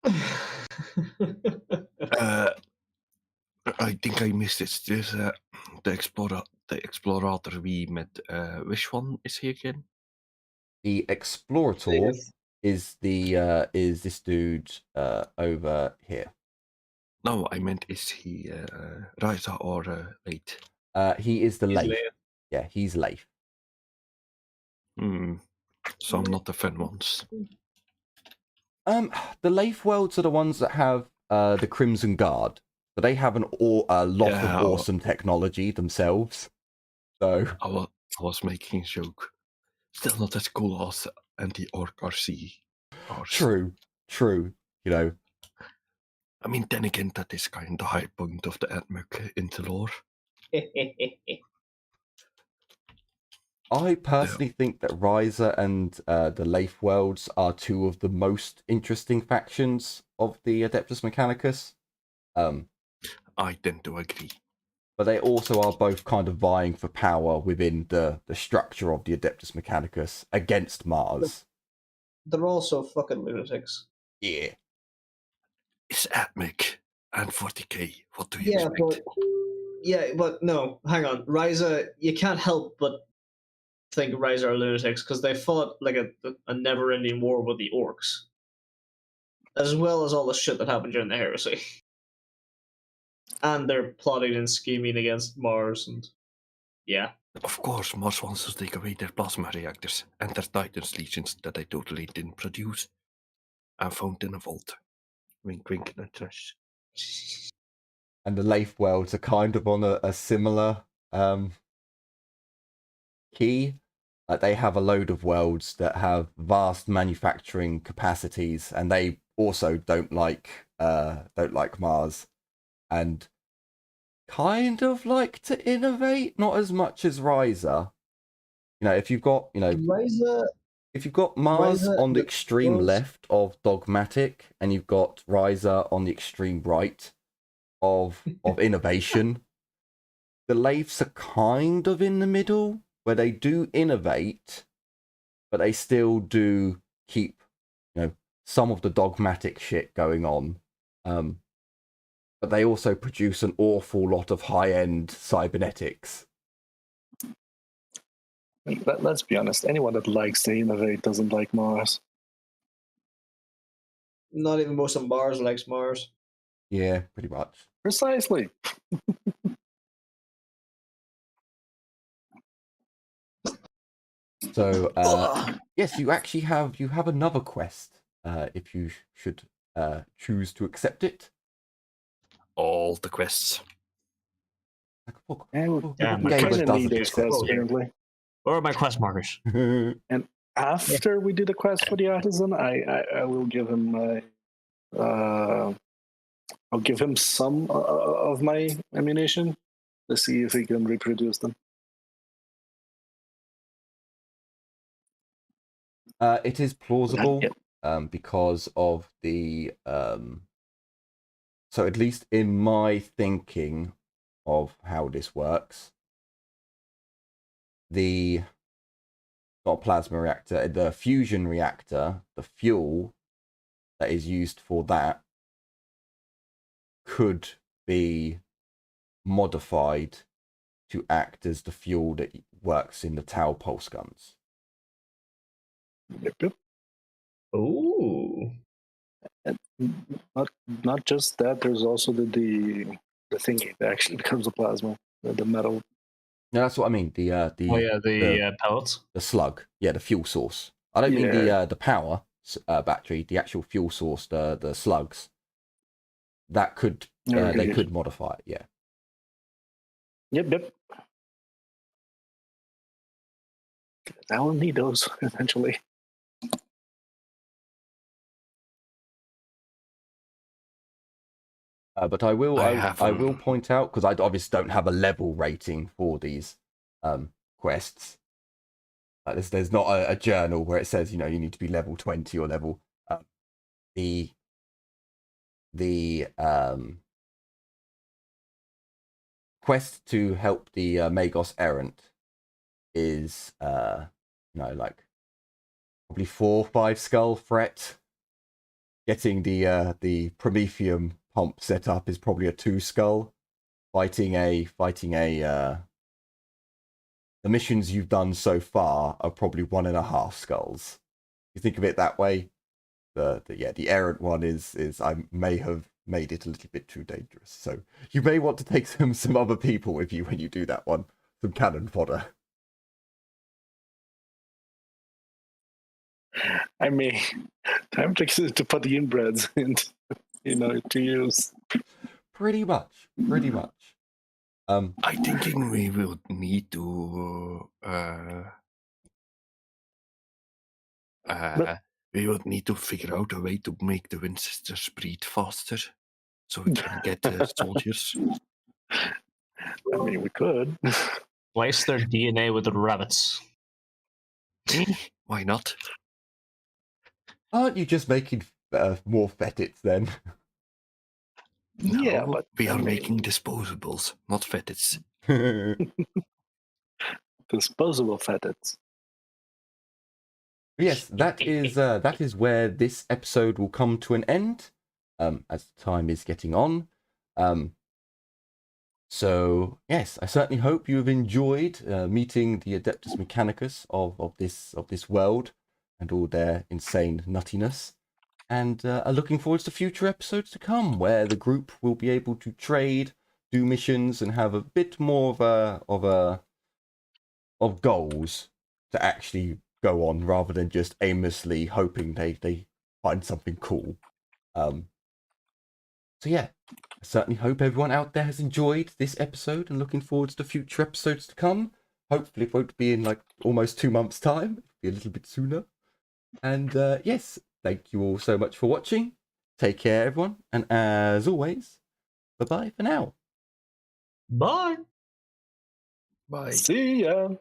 I think I missed it. There's the explorator we met. Which one is he again? The Explorator is this dude over here. No, I meant is he Raisa or late? He is the He's Leif. Leif. Yeah, he's Leif. So I'm not the fun ones. The Leif worlds are the ones that have the Crimson Guard, but they have a lot of awesome technology themselves. So I was making a joke. Still not as cool as anti-orc RC. True. You know. I mean, then again, that is kind of the high point of the AdMock into lore. I personally think that Riser and the Leif worlds are two of the most interesting factions of the Adeptus Mechanicus. I tend to agree. But they also are both kind of vying for power within the structure of the Adeptus Mechanicus against Mars. They're also fucking lunatics. Yeah. It's AdMock and 40k. What do you expect? But no, hang on. Ryza, you can't help but think Ryza are lunatics because they fought like a never-ending war with the orcs, as well as all the shit that happened during the heresy. And they're plotting and scheming against Mars, and yeah. Of course, Mars wants to take away their plasma reactors and their Titan's legions that they totally didn't produce and found in a vault. Wink, wink, nudge. And the Leif worlds are kind of on a similar key. They have a load of worlds that have vast manufacturing capacities, and they also don't like Mars, and kind of like to innovate, not as much as Riser. You know, if you've got Mars on the extreme left of dogmatic, and you've got Riser on the extreme right of innovation, the Leifs are kind of in the middle, where they do innovate, but they still do keep, some of the dogmatic shit going on. But they also produce an awful lot of high-end cybernetics. Let's be honest. Anyone that likes to innovate doesn't like Mars. Not even most of Mars likes Mars. Yeah, pretty much. Precisely. So yes, you actually have another quest if you should choose to accept it. All the quests. Like, what Damn, my gamer quest Kinda need doesn't those accept quests here. currently. Where are my quest markers? it? After we do the quest for the artisan, I will give him my I'll give him some of my ammunition to see if he can reproduce them. It is plausible yet. because of the so at least in my thinking of how this works, the not plasma reactor, the fusion reactor, the fuel that is used for that could be modified to act as the fuel that works in the Tau pulse guns. Yep. Ooh. And not just that. There's also the thingy that actually becomes a plasma, the metal. No, that's what I mean. The pellets. The slug, yeah, the fuel source. I don't mean the power battery, the actual fuel source, the slugs. That could they could modify it, yeah. Yep. I will need those eventually. But I will point out, because I obviously don't have a level rating for these quests. There's not a journal where it says, you need to be level 20 or level. The quest to help the Magos errant is like probably 4 or 5 skull threat. Getting the Prometheum pump set up is probably a 2 skull. Fighting a the missions you've done so far are probably 1.5 skulls. You think of it that way. The errant one is I may have made it a little bit too dangerous. So you may want to take some other people with you when you do that one. Some cannon fodder. I mean, time to put the inbreds into to use. Pretty much. I'm thinking we will need to we would need to figure out a way to make the Wincesters breed faster, so we can get soldiers. I mean, we could. Slice their DNA with the rabbits. Why not? Aren't you just making more fetits then? No, Yeah, but we are making disposables, not fetits. Disposable fetits. Yes, that is where this episode will come to an end, as time is getting on. So yes, I certainly hope you have enjoyed meeting the Adeptus Mechanicus of this world and all their insane nuttiness, and are looking forward to future episodes to come, where the group will be able to trade, do missions, and have a bit more of goals to actually go on, rather than just aimlessly hoping they find something cool. So yeah, I certainly hope everyone out there has enjoyed this episode and looking forward to future episodes to come. Hopefully it won't be in like almost 2 months' time. It'll be a little bit sooner. And yes, thank you all so much for watching. Take care, everyone. And as always, bye-bye for now. Bye. Bye. See ya.